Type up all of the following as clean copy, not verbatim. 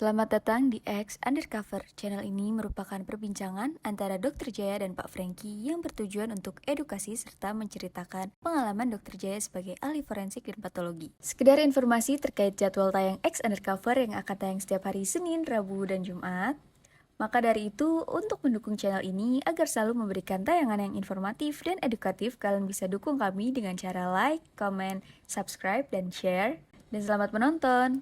Selamat datang di X Undercover. Channel ini merupakan perbincangan antara Dr. Jaya dan Pak Franky yang bertujuan untuk edukasi serta menceritakan pengalaman Dr. Jaya sebagai ahli forensik dan patologi. Sekedar informasi terkait jadwal tayang X Undercover yang akan tayang setiap hari Senin, Rabu, dan Jumat. Maka dari itu, untuk mendukung channel ini agar selalu memberikan tayangan yang informatif dan edukatif, kalian bisa dukung kami dengan cara like, comment, subscribe, dan share. Dan selamat menonton!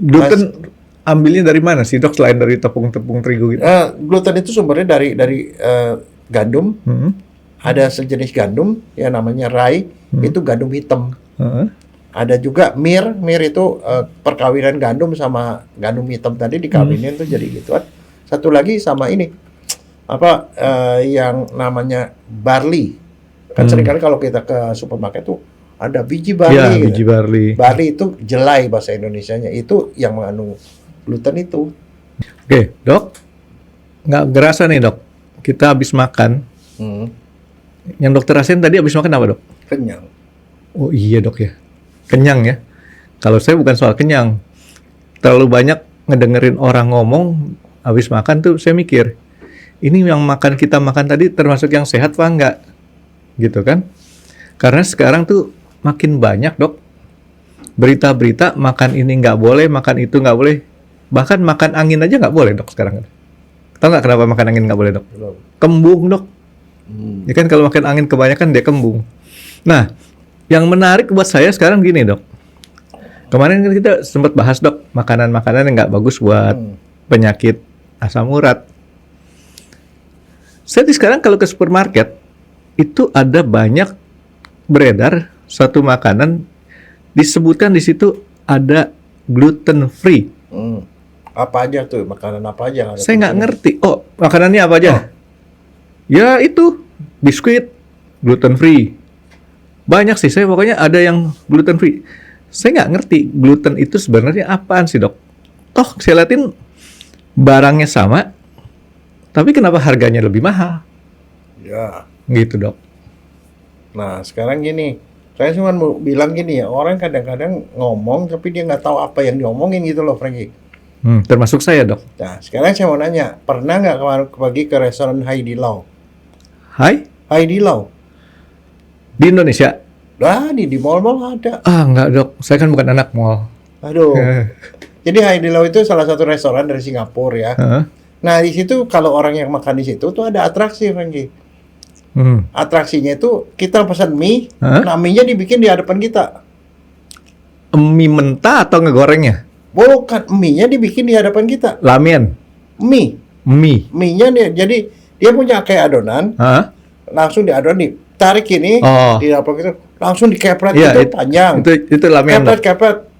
Gluten ambilnya dari mana sih dok selain dari tepung-tepung terigu gitu? Gluten itu sumbernya dari gandum. Ada sejenis gandum yang namanya rye, itu gandum hitam. Ada juga mir itu perkawinan gandum sama gandum hitam tadi dikawinin tuh jadi gituan. Satu lagi sama ini yang namanya barley. Kan seringkali kalau kita ke supermarket tuh ada biji barley. Ya, biji barley. Barley itu jelai bahasa Indonesianya, itu yang mengandung gluten itu. Oke, dok. Nggak gerasa nih dok. Kita habis makan. Yang dokter rasain tadi habis makan apa dok? Kenyang. Oh iya dok ya. Kenyang ya. Kalau saya bukan soal kenyang. Terlalu banyak ngedengerin orang ngomong habis makan tuh saya mikir, ini yang kita makan tadi termasuk yang sehat apa enggak? Gitu kan? Karena sekarang tuh makin banyak dok berita-berita makan ini nggak boleh, makan itu nggak boleh, bahkan makan angin aja nggak boleh dok sekarang. Tahu nggak kenapa makan angin nggak boleh dok? Kembung dok. Ya kan kalau makan angin kebanyakan dia kembung. Nah, yang menarik buat saya sekarang gini dok. Kemarin kan kita sempat bahas dok makanan-makanan yang nggak bagus buat penyakit asam urat. Saya sekarang kalau ke supermarket itu ada banyak beredar satu makanan disebutkan di situ ada gluten free. Apa aja tuh makanan apa aja? Saya nggak ngerti. Oh, makanannya apa aja? Ya itu biskuit gluten free. Banyak sih. Saya pokoknya ada yang gluten free. Saya nggak ngerti gluten itu sebenarnya apaan sih dok? Toh saya liatin barangnya sama, tapi kenapa harganya lebih mahal? Ya. Gitu dok. Nah sekarang gini, saya cuma mau bilang gini ya, orang kadang-kadang ngomong tapi dia nggak tahu apa yang diomongin gitu loh, Franky. Termasuk saya dok. Nah sekarang saya mau nanya, pernah nggak kemarin pergi ke restoran Haidee Lau? Haidee Lau Di Indonesia? Nah, di mall-mall ada. Enggak dok, saya kan bukan anak mall. Aduh. Jadi Haidee Lau itu salah satu restoran dari Singapura ya. Nah di situ kalau orang yang makan di situ tuh ada atraksi, Franky. Atraksinya itu kita pesan mie, nah mie-nya dibikin di hadapan kita. Mie mentah atau ngegorengnya? Bukan, mie-nya dibikin di hadapan kita. Ramen? Mie. Mie-nya jadi dia punya kayak adonan, langsung diadonan nih, tarik ini, di apa gitu, langsung dikepret itu panjang. Itu ramen. Kepret.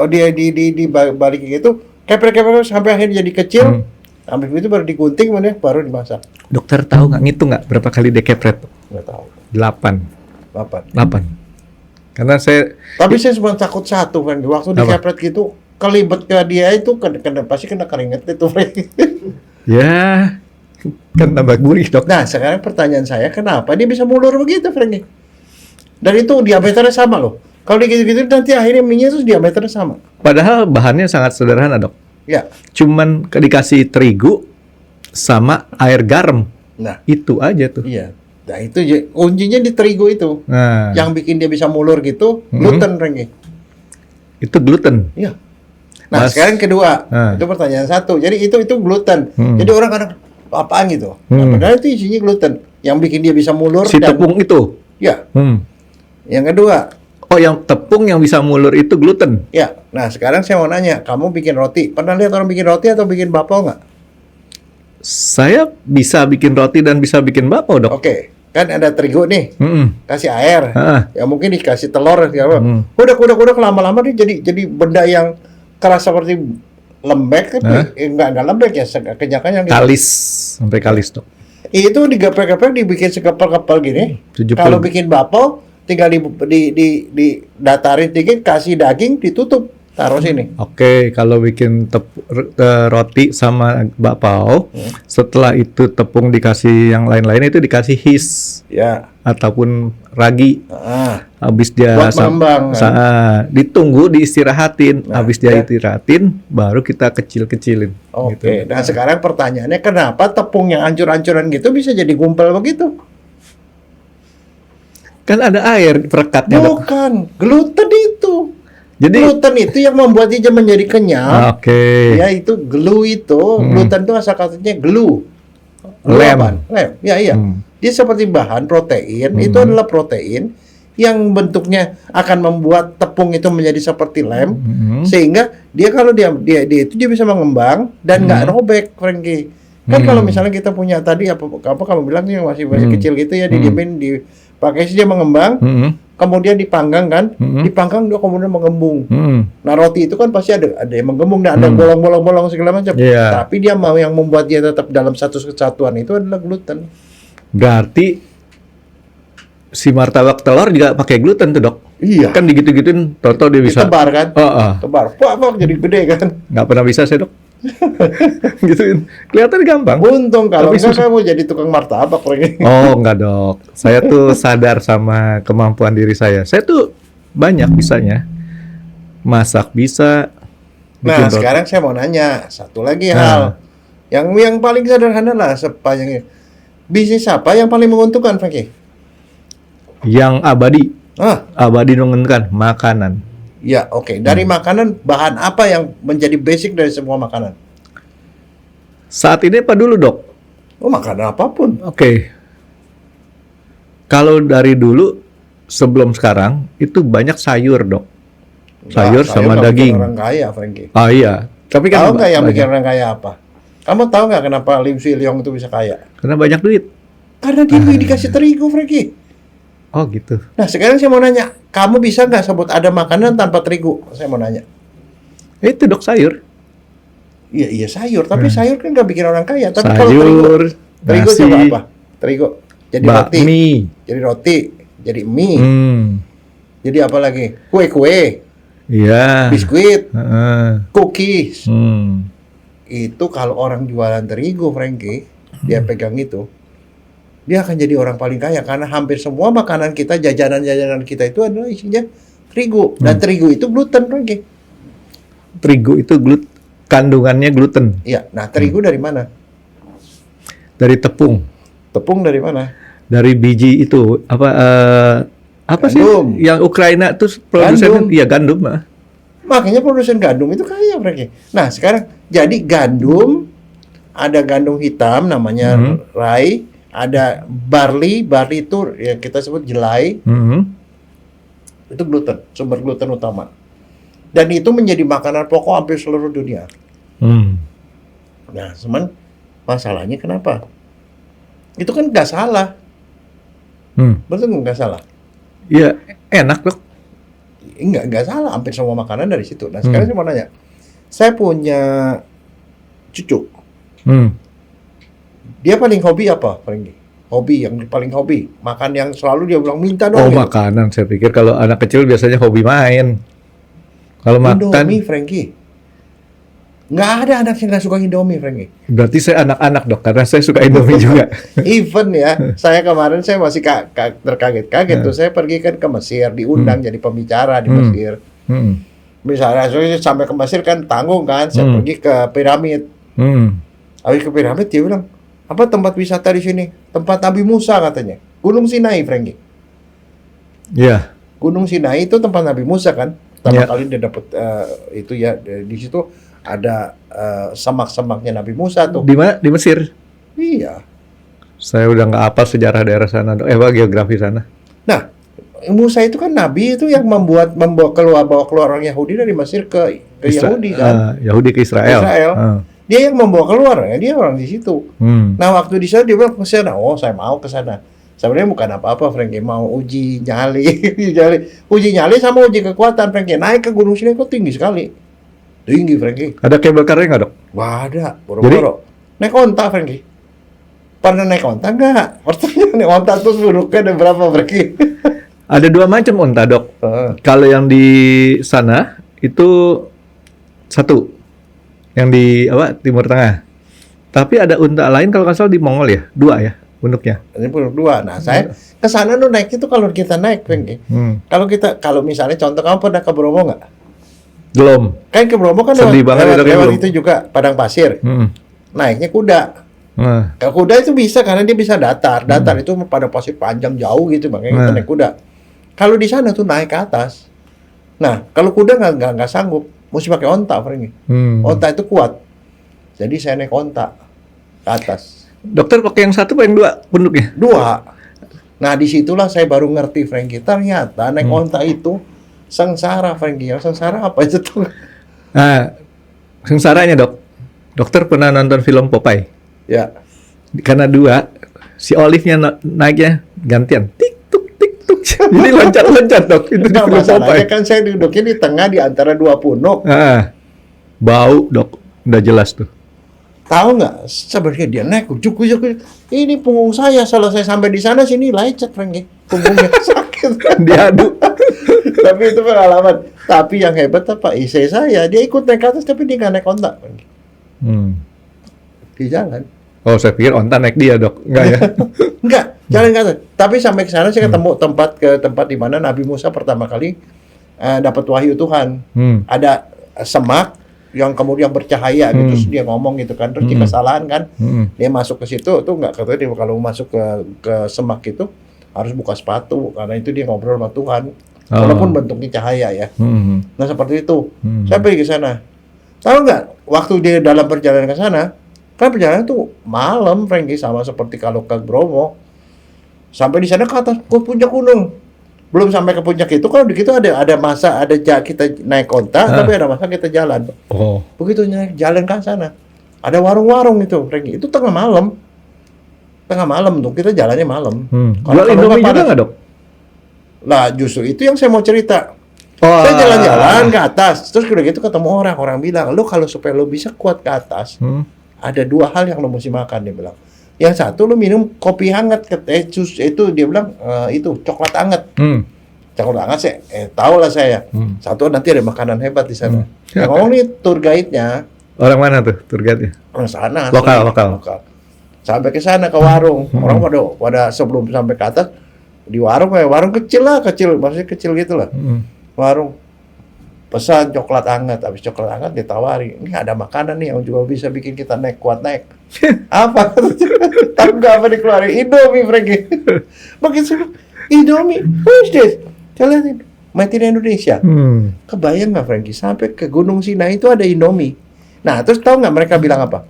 Di balik gitu, kepret sampai akhirnya jadi kecil. Habis itu baru digunting, baru dimasak. Dokter tahu nggak ngitung nggak berapa kali dekepret? Nggak tahu. 8. Karena Tapi saya cuma takut satu kan, waktu dikepret gitu, kelibet ke dia itu pasti kena keringet itu. Ya, kan tambah gurih dok. Nah sekarang pertanyaan saya, kenapa dia bisa mulur begitu, Franky? Dan itu diameternya sama loh. Kalau gitu-gitu nanti akhirnya mie-nya itu diameternya sama. Padahal bahannya sangat sederhana dok. Ya. Cuman dikasih terigu sama air garam. Nah, itu aja tuh. Iya. Nah, itu kuncinya di terigu itu. Nah, yang bikin dia bisa mulur gitu, gluten, Franky. Itu gluten. Iya. Nah, sekarang kedua. Itu pertanyaan satu. Jadi itu gluten. Jadi orang kadang apaan gitu. Nah, padahal itu isinya gluten. Yang bikin dia bisa mulur si tepung itu. Ya. Yang kedua. Oh, yang tepung yang bisa mulur itu gluten? Ya. Nah, sekarang saya mau nanya, kamu bikin roti. Pernah lihat orang bikin roti atau bikin bakpao nggak? Saya bisa bikin roti dan bisa bikin bakpao, dok. Oke. Kan ada terigu nih. Kasih air. Ya mungkin dikasih telur. Udah lama-lama dia jadi benda yang keras seperti lembek. Enggak lembek ya. Kenyang-kenyang gitu. Kalis. Sampai kalis, dok. Itu digeprek-geprek, dibikin sekepal-kepal gini. Kalau bikin bakpao tinggal di datarin dikit, kasih daging, ditutup. taruh sini. Oke, kalau bikin roti sama bakpao, setelah itu tepung dikasih yang lain-lain itu dikasih his Ya. ataupun ragi. Habis dia Buat mengembang, kan? Ditunggu, diistirahatin. Nah, Habis dia ya. istirahatin, baru kita kecil-kecilin. Oke. Gitu. Nah sekarang pertanyaannya kenapa tepung yang ancur-ancuran gitu bisa jadi gumpal begitu? Kan ada air perekatnya, Dok. Bukan, gluten itu. Jadi, Gluten itu yang membuat dia menjadi kenyal. oke. Ya itu glue itu, gluten itu asal katanya glue. Glue Lem. apaan? Lem. Ya iya. Dia seperti bahan protein, itu adalah protein yang bentuknya akan membuat tepung itu menjadi seperti lem, sehingga dia kalau dia itu dia bisa mengembang dan nggak robek, Frankie. Kan kalau misalnya kita punya tadi apa kamu bilang yang masih kecil gitu ya, didiemin dipakai sih dia mengembang. Kemudian dipanggang kan, dipanggang dia kemudian menggembung. Nah roti itu kan pasti ada yang menggembung, dan ada bolong-bolong segala macam. Iya. Tapi dia mau yang membuat dia tetap dalam satu kesatuan itu adalah gluten. Berarti si martabak telur juga pakai gluten tuh, Dok. Iya. Kan digitu-gituin, tau dia bisa. Tebar kan? Tebar. Wah, jadi gede kan? Nggak pernah bisa saya, Dok. Gituin. Kelihatan gampang. Untung kalau Tapi enggak susah. kamu jadi tukang martabak lagi. Oh, enggak, Dok. Saya tuh sadar sama kemampuan diri saya. Saya tuh banyak bisanya. Masak bisa. Nah, bikin roti. sekarang saya mau nanya satu lagi Nah. hal. Yang paling sederhana lah sepanjang bisnis apa yang paling menguntungkan, Frankie? Yang abadi. Ah, Abadi menguntungkan makanan. ya oke. Dari makanan, bahan apa yang menjadi basic dari semua makanan? Saat ini apa dulu, Dok? Oh, makanan apapun. Oke. Kalau dari dulu sebelum sekarang itu banyak sayur, Dok. Sayur Nah, sama nggak bikin daging. orang kaya, Frankie. Ah iya. Tapi kan Tahu nggak yang banyak. bikin orang kaya apa? Kamu tahu nggak kenapa Lim Swee Leong itu bisa kaya? Karena banyak duit. Karena dia dikasih terigu, Frankie. Oh gitu. Nah, sekarang saya mau nanya, kamu bisa nggak sebut ada makanan tanpa terigu? Saya mau nanya. Itu, Dok, sayur. Iya sayur, tapi sayur kan nggak bikin orang kaya. Tapi kalau Sayur, terigu nasi, coba apa? Terigu jadi roti, bakmi. jadi roti, jadi mie, Hmm. jadi apa lagi? Kue-kue, Iya. biskuit, Heeh. cookies. Hmm. Itu kalau orang jualan terigu, Frankie, dia pegang itu, dia akan jadi orang paling kaya karena hampir semua makanan kita, jajanan-jajanan kita itu adalah isinya terigu, dan terigu itu gluten, Frankie. Terigu itu kandungannya gluten Iya, nah terigu dari mana? dari tepung, Tepung dari mana? dari biji itu apa sih Gandum. yang Ukraina tuh produsen? Gandum. Iya, gandum. Makanya produsen gandum itu kaya, Frankie. Nah, sekarang jadi gandum, ada gandum hitam namanya rye, ada barley itu yang kita sebut jelai, itu gluten, sumber gluten utama. Dan itu menjadi makanan pokok hampir seluruh dunia. Nah, cuman masalahnya kenapa? Itu kan nggak salah, betul nggak salah? Iya, enak, Dok. Nggak salah, hampir semua makanan dari situ. Nah, sekarang saya mau nanya, saya punya cucu, dia paling hobi apa, Frankie? Hobi yang paling hobi, makan yang selalu dia bilang minta dong. Oh, gitu. makanan. Saya pikir kalau anak kecil biasanya hobi main. Kalau makan, Indomie, Frankie. Nggak ada anak yang nggak suka Indomie, Frankie. berarti saya anak-anak, Dok, karena saya suka Indomie juga. Even ya, saya kemarin saya masih terkaget-kaget tuh. Saya pergi kan ke Mesir, diundang jadi pembicara di Mesir. Misalnya, saya sampai ke Mesir kan tanggung kan, saya pergi ke piramid. Habis ke piramid dia bilang, apa tempat wisata di sini? Tempat Nabi Musa katanya. Gunung Sinai, Frankie. Iya. Gunung Sinai itu tempat Nabi Musa kan. Pertama Ya. kali dia dapat itu ya, di situ ada semak-semaknya Nabi Musa tuh. Di mana? Di Mesir. Iya. Saya udah nggak hafal sejarah daerah sana, Dok. Geografi sana. Nah, Musa itu kan nabi itu yang bawa keluar orang Yahudi dari Mesir ke Yahudi kan. Yahudi ke Israel. Israel. Dia yang membawa keluar ya, dia orang di situ. Hmm. Nah, waktu di sana dia bilang ke sana, "Oh, saya mau ke sana." Sebenarnya bukan apa-apa, Frankie, mau uji nyali. Uji nyali sama uji kekuatan, Frankie. Naik ke Gunung Sinai kok tinggi sekali. Tinggi, Frankie. Ada kabel karnya nggak, Dok? Wah, ada, boro-boro. Naik onta, Frankie. Pernah naik onta nggak? Pertanyaan naik onta terus duduknya ada berapa, Frankie? Ada dua macam onta, Dok. Kalau yang di sana itu Satu, yang di Timur Tengah. Tapi ada unta lain kalau nggak salah di Mongol ya, 2 ya bentuknya. Ini pun 2. Nah, saya ke sana tuh naik itu kalau kita naik, Franky. Kalau misalnya contoh kamu pernah ke Bromo nggak? Belum. Kan ke Bromo kan Sedih banget lewat itu juga padang pasir. Naiknya kuda. Kalau kuda itu bisa karena dia bisa datar. Datar itu pada pasir panjang jauh gitu, makanya kita naik kuda. Kalau di sana tuh naik ke atas. Nah, kalau kuda nggak sanggup, mesti pakai onta, Franky. Onta itu kuat. Jadi saya naik onta ke atas. Dokter pakai yang satu apa yang 2 bentuknya? 2. Nah, disitulah saya baru ngerti, Franky. Ternyata naik onta itu sengsara, Franky. Yang sengsara apa itu tuh? Nah, sengsaranya dok. Dokter pernah nonton film Popeye? Ya. Karena 2, si Olive-nya naiknya gantian. Tik tuk tik tuk. Jadi loncat-loncat dok. Itu di Nah, film masalahnya Popeye. kan saya duduknya di tengah di antara 2 punuk. Bau dok. Udah jelas tuh. Tahu nggak? Sebenarnya dia naik ujuk. Ini punggung saya. Kalau saya sampai di sana sini lecet, Franky. Punggungnya sakit. Diadu. Tapi itu pengalaman. Tapi yang hebat apa? Istri saya dia ikut naik ke atas tapi dia nggak naik onta, Franky. Di jalan. Oh, saya pikir onta naik dia dok. Enggak ya? Enggak, jalan ke atas. Tapi sampai ke sana saya ketemu tempat di mana Nabi Musa pertama kali dapat wahyu Tuhan. Ada semak yang kemudian bercahaya gitu, terus dia ngomong gitu kan, terus dia kesalahan kan, dia masuk ke situ tuh nggak kata dia kalau masuk ke semak itu harus buka sepatu karena itu dia ngobrol sama Tuhan, walaupun bentuknya cahaya ya. Nah seperti itu, saya pergi ke sana. Tahu nggak? Waktu dia dalam perjalanan ke sana, kan perjalanan tuh malam, Franky, sama seperti kalau ke Bromo. Sampai di sana ke atas ke puncak gunung. Belum sampai ke puncak itu, kalau begitu ada masa kita naik onta, tapi ada masa kita jalan. Oh. Begitu naik jalan ke sana, ada warung-warung itu, Franky. Itu tengah malam. Tengah malam tuh, kita jalannya malam. Jual Indomie juga nggak dok? Lah justru itu yang saya mau cerita. Oh. Saya jalan-jalan ke atas, terus udah gitu ketemu orang bilang, lu kalau supaya lu bisa kuat ke atas, ada 2 hal yang lu mesti makan, dia bilang. Yang satu lu minum kopi hangat, jus itu dia bilang itu coklat hangat. Coklat hangat sih, tahu lah saya. Satu nanti ada makanan hebat di sana. Yang ngomong nih tour guide-nya. Orang mana tuh tour guide-nya? Orang sana. Lokal. Sampai ke sana ke warung. Orang pada sebelum sampai ke atas di warung kecil, maksudnya kecil gitu lah. Warung pesan coklat hangat, habis coklat hangat ditawari, ini ada makanan nih yang juga bisa bikin kita kuat naik. Apa? Tapi nggak apa dikeluarin, Indomie, Franky. Begitu Indomie, who is this? Saya lihatin, made in Indonesia. Kebayang nggak, Franky? Sampai ke Gunung Sinai itu ada Indomie. Nah, terus tahu nggak mereka bilang apa?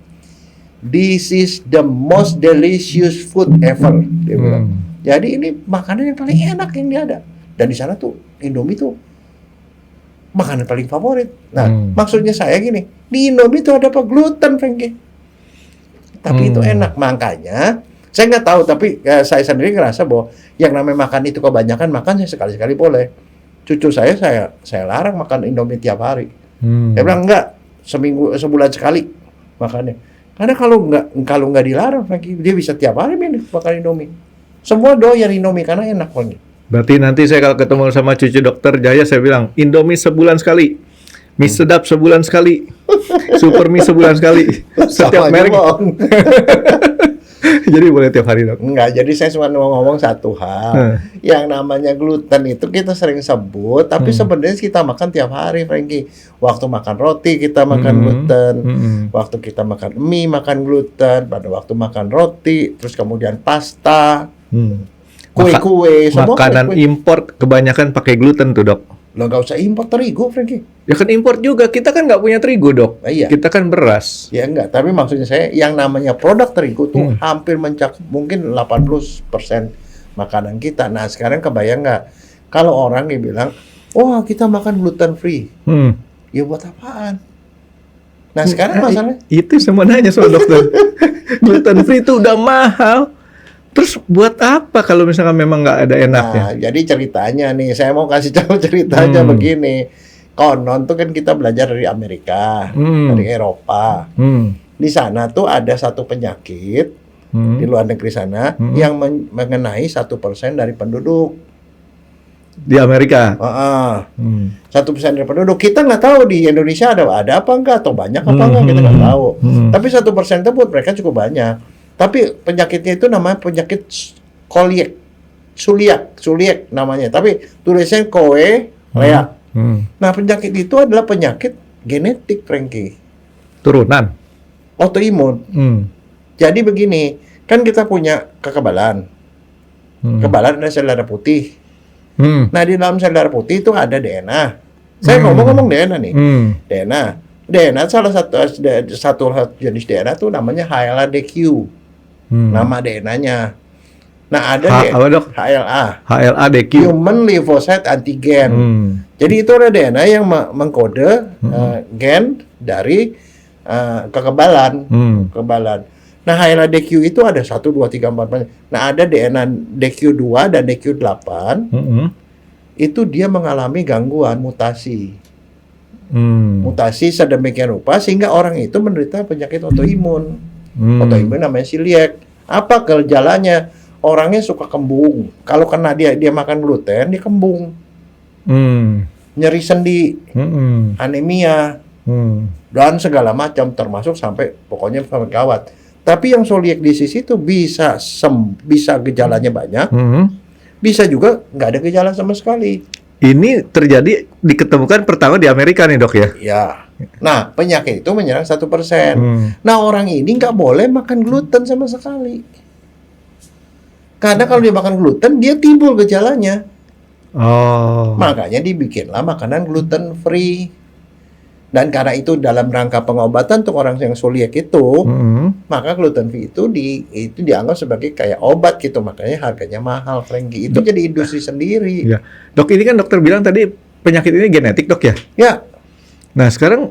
This is the most delicious food ever, dia bilang. Jadi ini makanan yang paling enak yang dia ada. Dan di sana tuh Indomie tuh makanan paling favorit. Nah, maksudnya saya gini, di Indomie itu ada apa? Gluten, Franky. Tapi itu enak. Makanya, saya nggak tahu, tapi saya sendiri ngerasa bahwa yang namanya makan itu kebanyakan, makan saya sekali-sekali boleh. Cucu saya larang makan Indomie tiap hari. Dia bilang, enggak, sebulan sekali makannya. Karena kalau nggak dilarang, Franky, dia bisa tiap hari makan Indomie. Semua doyan Indomie karena enak, Franky. Berarti nanti saya kalau ketemu sama cucu dokter Jaya, saya bilang, Indomie sebulan sekali. Mie sedap sebulan sekali. Super mie sebulan sekali. Setiap merek. Jadi boleh tiap hari dok? Enggak, jadi saya cuma mau ngomong satu hal. Yang namanya gluten itu kita sering sebut, tapi sebenarnya kita makan tiap hari, Franky. Waktu makan roti kita makan gluten. Waktu kita makan mie makan gluten. Pada waktu makan roti, terus kemudian pasta. Kue-kue, semua makanan kue. Impor kebanyakan pakai gluten tuh dok. Lo nggak usah impor terigu, Franky. Ya kan impor juga, kita kan nggak punya terigu dok. Iya. Kita kan beras. Ya enggak, tapi maksudnya saya yang namanya produk terigu tuh hampir mencakup mungkin 80% makanan kita. Nah sekarang kebayang nggak kalau orang yang bilang, wah kita makan gluten free, ya buat apaan? Nah sekarang masalahnya itu semua nanya soal dokter. Gluten free itu udah mahal. Terus buat apa kalau misalkan memang nggak ada enaknya? Nah, jadi ceritanya nih, saya mau kasih tahu ceritanya begini. Konon tuh kan kita belajar dari Amerika, dari Eropa. Di sana tuh ada satu penyakit di luar negeri sana yang mengenai 1% dari penduduk. Di Amerika. 1% dari penduduk. Kita nggak tahu di Indonesia ada apa enggak atau banyak apa enggak, kita nggak tahu. Tapi 1% itu buat mereka cukup banyak. Tapi penyakitnya itu namanya penyakit suliak namanya. Tapi tulisnya koelea. Nah, penyakit itu adalah penyakit genetik, Frankie. Turunan. Autoimun. Jadi begini, kan kita punya kekebalan. Kekebalan ada sel darah putih. Nah, di dalam sel darah putih itu ada DNA. Saya ngomong DNA nih. DNA salah satu jenis DNA itu namanya HLA-DQ. Nama DNA-nya. Nah, ada HLA-DQ. Human Lymphocyte Antigen. Jadi itu ada DNA yang mengkode gen dari kekebalan. Nah, HLA-DQ itu ada 1, 2, 3, 4. Nah, ada DNA DQ2 dan DQ8. Itu dia mengalami gangguan mutasi. Mutasi sedemikian rupa sehingga orang itu menderita penyakit autoimun. Autoimun namanya celiac. Apa gejalanya? Orangnya suka kembung. Kalau kena dia makan gluten, dia kembung. Nyeri sendi, anemia, dan segala macam, termasuk sampai pokoknya sampai gawat. Tapi yang celiac disease itu bisa gejalanya banyak, bisa juga nggak ada gejala sama sekali. Ini terjadi diketemukan pertama di Amerika nih, Dok, ya? Ya. Nah, penyakit itu menyerang 1%. Nah, orang ini nggak boleh makan gluten sama sekali. Karena kalau dia makan gluten, dia timbul gejalanya. Makanya dibikinlah makanan gluten free. Dan karena itu dalam rangka pengobatan untuk orang yang celiac itu, maka gluten free itu dianggap sebagai kayak obat gitu. Makanya harganya mahal, Frankie. Itu jadi industri sendiri. Ya. Dok, ini kan dokter bilang tadi penyakit ini genetik, Dok, ya? Ya. Nah, sekarang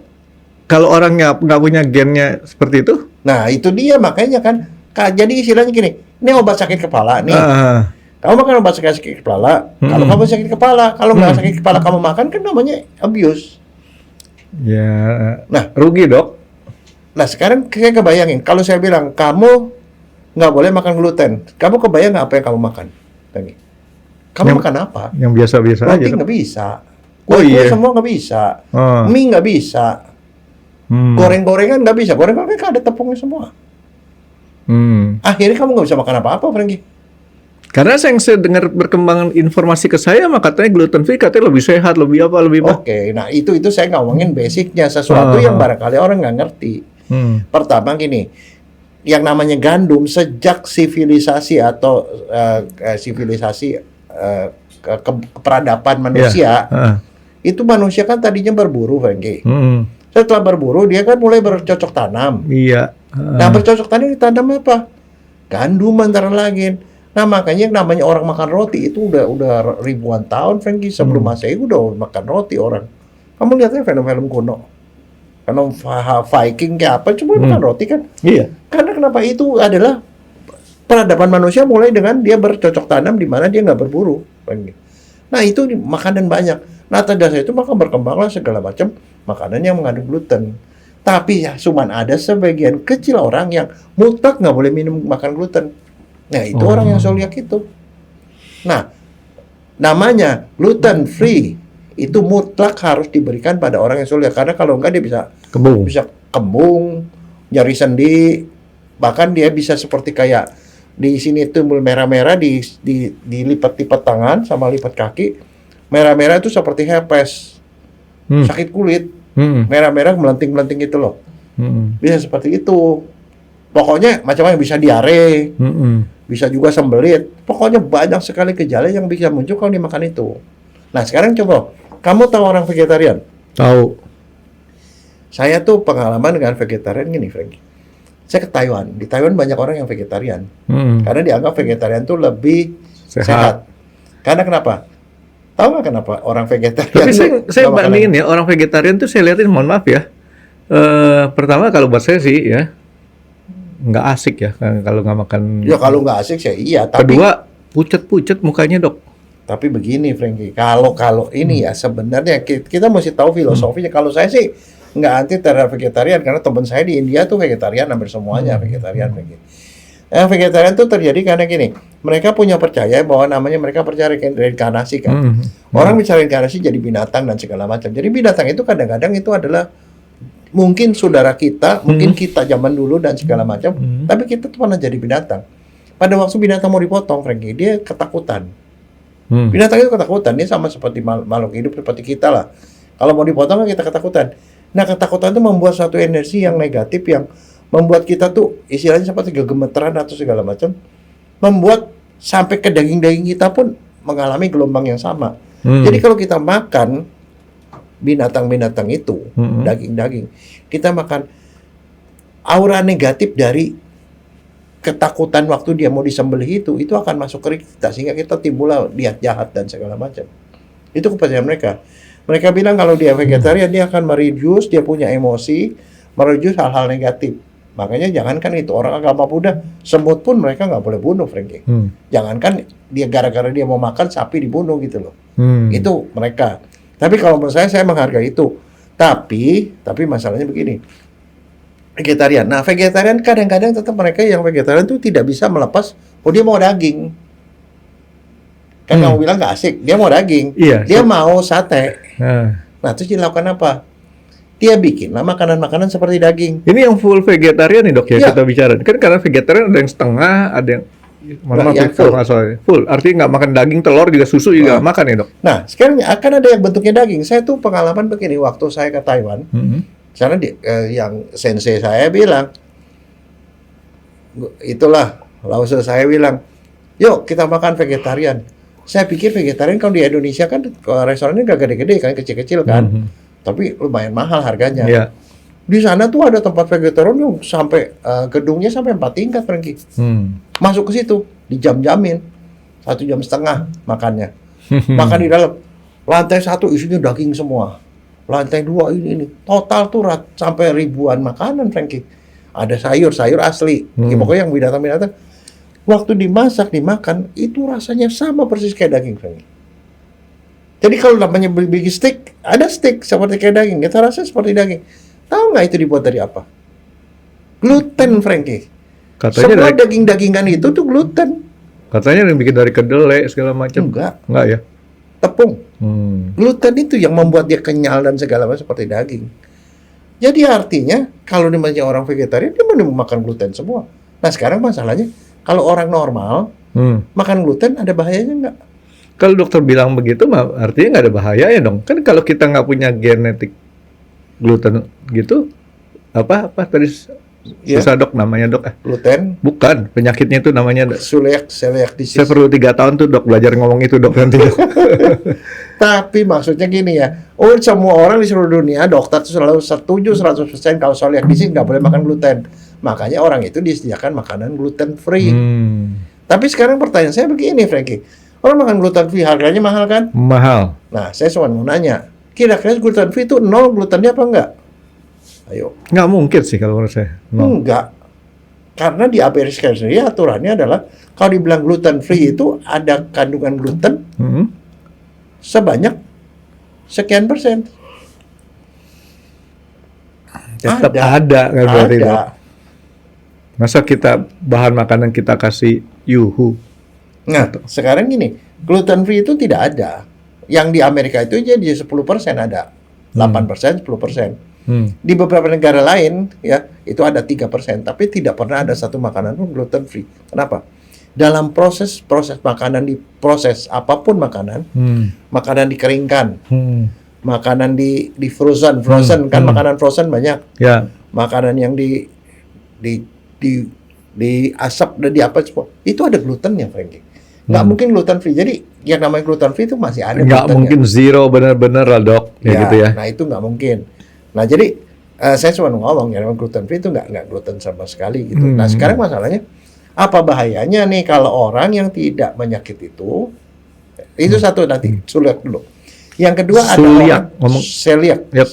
kalau orang nggak punya gennya seperti itu? Nah, itu dia makanya kan. Jadi istilahnya gini, ini obat sakit kepala nih. Kamu makan obat sakit kepala. Kalau kamu sakit kepala, kalau nggak sakit kepala kamu makan, kan namanya abuse. Ya, nah rugi, Dok. Nah, sekarang saya kebayangin, kalau saya bilang kamu nggak boleh makan gluten, kamu kebayang nggak apa yang kamu makan? Kamu makan apa? Yang biasa-biasa aja. Roti nggak bisa, kue semua nggak bisa, mie nggak bisa, goreng-gorengan nggak bisa, goreng-gorengan kan ada tepungnya semua. Akhirnya kamu nggak bisa makan apa-apa, Frankie. Karena saya dengar berkembangan informasi ke saya, maka katanya gluten free katanya lebih sehat, lebih apa, lebih apa. Oke, nah itu saya ngomongin basicnya, sesuatu yang barangkali orang nggak ngerti. Pertama gini, yang namanya gandum sejak sivilisasi atau keperadaban manusia, itu manusia kan tadinya berburu, Frankie. Setelah berburu dia kan mulai bercocok tanam. Iya. Nah, bercocok tanam ditanam apa? Gandum antara lain. Nah, makanya yang namanya orang makan roti itu udah ribuan tahun, Frankie. Sebelum Masehi udah makan roti orang. Kamu lihatnya film-film kuno. Film Viking kayak apa, cuma makan roti kan? Iya. Karena kenapa itu adalah peradaban manusia mulai dengan dia bercocok tanam di mana dia nggak berburu, Frankie. Nah, itu makanan banyak. Nah, tegas itu maka berkembanglah segala macam makanan yang mengandung gluten. Tapi ya, cuman ada sebagian kecil orang yang mutlak nggak boleh makan gluten. Nah, itu orang yang celiac itu. Nah, namanya gluten free itu mutlak harus diberikan pada orang yang celiac, karena kalau enggak dia bisa kembung, nyeri sendi, bahkan dia bisa seperti kayak di sini timbul merah-merah dilipat-lipat tangan sama lipat kaki. Merah-merah itu seperti herpes. Sakit kulit. Merah-merah melenting-melenting itu loh. Bisa seperti itu. Pokoknya macam-macam, bisa diare. Bisa juga sembelit. Pokoknya banyak sekali gejala yang bisa muncul kalau dimakan itu. Nah, sekarang coba, kamu tahu orang vegetarian? Tahu. Saya tuh pengalaman dengan vegetarian gini, Frankie. Saya ke Taiwan. Di Taiwan banyak orang yang vegetarian. Karena dianggap vegetarian tuh lebih sehat. Karena kenapa? Tahu nggak kenapa orang vegetarian? Tapi saya bandingin ya, orang vegetarian tuh saya lihatin, mohon maaf ya. Pertama kalau buat saya sih ya, nggak asik ya kalau nggak makan. Ya kalau nggak asik sih iya. Tapi kedua, pucet-pucet mukanya, Dok. Tapi begini, Frankie, kalau ini ya sebenarnya kita mesti tahu filosofinya. Kalau saya sih nggak anti terhadap vegetarian, karena teman saya di India tuh vegetarian, hampir semuanya vegetarian, Frankie. Vegetarian itu terjadi karena gini, mereka punya percaya bahwa mereka percaya reinkarnasi kan. Orang bicara reinkarnasi jadi binatang dan segala macam. Jadi binatang itu kadang-kadang itu adalah mungkin saudara kita, mungkin kita zaman dulu dan segala macam. Tapi kita tuh pernah jadi binatang. Pada waktu binatang mau dipotong, Frankie, dia ketakutan. Binatang itu ketakutan, dia sama seperti makhluk hidup seperti kita lah. Kalau mau dipotong kita ketakutan. Nah, ketakutan itu membuat suatu energi yang negatif yang membuat kita tuh istilahnya seperti gemeteran atau segala macam, membuat sampai ke daging-daging kita pun mengalami gelombang yang sama. Jadi kalau kita makan binatang-binatang itu, daging-daging, kita makan aura negatif dari ketakutan waktu dia mau disembelih itu akan masuk ke kita sehingga kita timbullah niat jahat dan segala macam. Itu kepercayaan mereka. Mereka bilang kalau dia vegetarian dia akan mereduce, dia punya emosi, mereduce hal-hal negatif. Makanya jangankan itu orang agama Buddha, semut pun mereka nggak boleh bunuh, Frankie. Jangankan dia gara-gara dia mau makan sapi dibunuh gitu loh. Itu mereka. Tapi kalau menurut saya menghargai itu. Tapi masalahnya begini. Vegetarian. Nah, vegetarian kadang-kadang tetap mereka yang vegetarian itu tidak bisa melepas, dia mau daging. Kan kamu bilang nggak asik, dia mau daging. Iya, dia mau sate. Nah, terus dilakukan apa? Dia bikinlah makanan-makanan seperti daging. Ini yang full vegetarian nih dok ya, Iya. kita bicara. Kan karena vegetarian ada yang setengah, ada yang yang full. Full. Artinya nggak makan daging, telur juga, susu juga nggak makan ya dok? Nah, sekarang akan ada yang bentuknya daging. Saya tuh pengalaman begini, waktu saya ke Taiwan, sana yang sensei saya bilang, itulah, lalu saya bilang, yuk kita makan vegetarian. Saya pikir vegetarian kalau di Indonesia kan restorannya nggak gede-gede kan, kecil-kecil kan. Tapi lumayan mahal harganya. Iya. Di sana tuh ada tempat vegetarian yang sampai gedungnya sampai 4 tingkat, Frankie. Masuk ke situ, dijam-jamin 1,5 jam makannya. Makan di dalam. Lantai 1 isinya daging semua. Lantai 2 ini. Total tuh sampai ribuan makanan, Frankie. Ada sayur asli. Ya, pokoknya yang binatang-binatang. Waktu dimasak, dimakan, itu rasanya sama persis kayak daging, Frankie. Jadi kalau namanya bagi steak, ada steak seperti kayak daging. Kita rasa seperti daging. Tahu nggak itu dibuat dari apa? Gluten, Frankie. Katanya semua daging-dagingan itu tuh gluten. Katanya yang bikin dari kedelai segala macam. Enggak ya? Tepung. Gluten itu yang membuat dia kenyal dan segala macam seperti daging. Jadi artinya kalau namanya orang vegetarian dia mau makan gluten semua. Nah sekarang masalahnya kalau orang normal makan gluten ada bahayanya nggak? Kalau dokter bilang begitu, artinya nggak ada bahaya ya dong. Kan kalau kita nggak punya genetik gluten gitu, apa tadi susah dok namanya dok? Gluten? Bukan, penyakitnya itu namanya celiac disease. Saya perlu 3 tahun tuh dok belajar ngomong itu dok nanti. Tapi maksudnya gini ya, semua orang di seluruh dunia dokter tuh selalu setuju 100% kalau celiac disease nggak boleh makan gluten. Makanya orang itu disediakan makanan gluten free. Tapi sekarang pertanyaan saya begini, Frankie. Orang makan gluten free harganya mahal kan? Mahal. Nah, saya cuma mau nanya, kira-kira gluten free itu nol glutennya apa enggak? Ayo. Nggak mungkin sih kalau menurut saya. Enggak. Karena di Amerika sendiri aturannya adalah kalau dibilang gluten free itu ada kandungan gluten sebanyak sekian persen. Tetap ada kan berarti dok. Masa kita bahan makanan kita kasih yuhu? Nah, sekarang gini, gluten free itu tidak ada. Yang di Amerika itu jadi 10% ada. 8%, 10%. Di beberapa negara lain, ya, itu ada 3%. Tapi tidak pernah ada satu makanan pun gluten free. Kenapa? Dalam proses makanan, diproses apapun makanan, makanan dikeringkan, makanan di frozen kan makanan frozen banyak. Ya. Makanan yang di asap dan di apa itu ada glutennya, Frankie. Nggak mungkin gluten free. Jadi yang namanya gluten free itu masih ada. Nggak mungkin zero benar-benar lah dok, gitu ya. Nah itu nggak mungkin. Nah jadi saya cuma ngomong yang namanya gluten free itu nggak gluten sama sekali gitu. Nah sekarang masalahnya apa bahayanya nih kalau orang yang tidak menyakit itu satu nanti celiac dulu. Yang kedua ada orang celiac. Yep,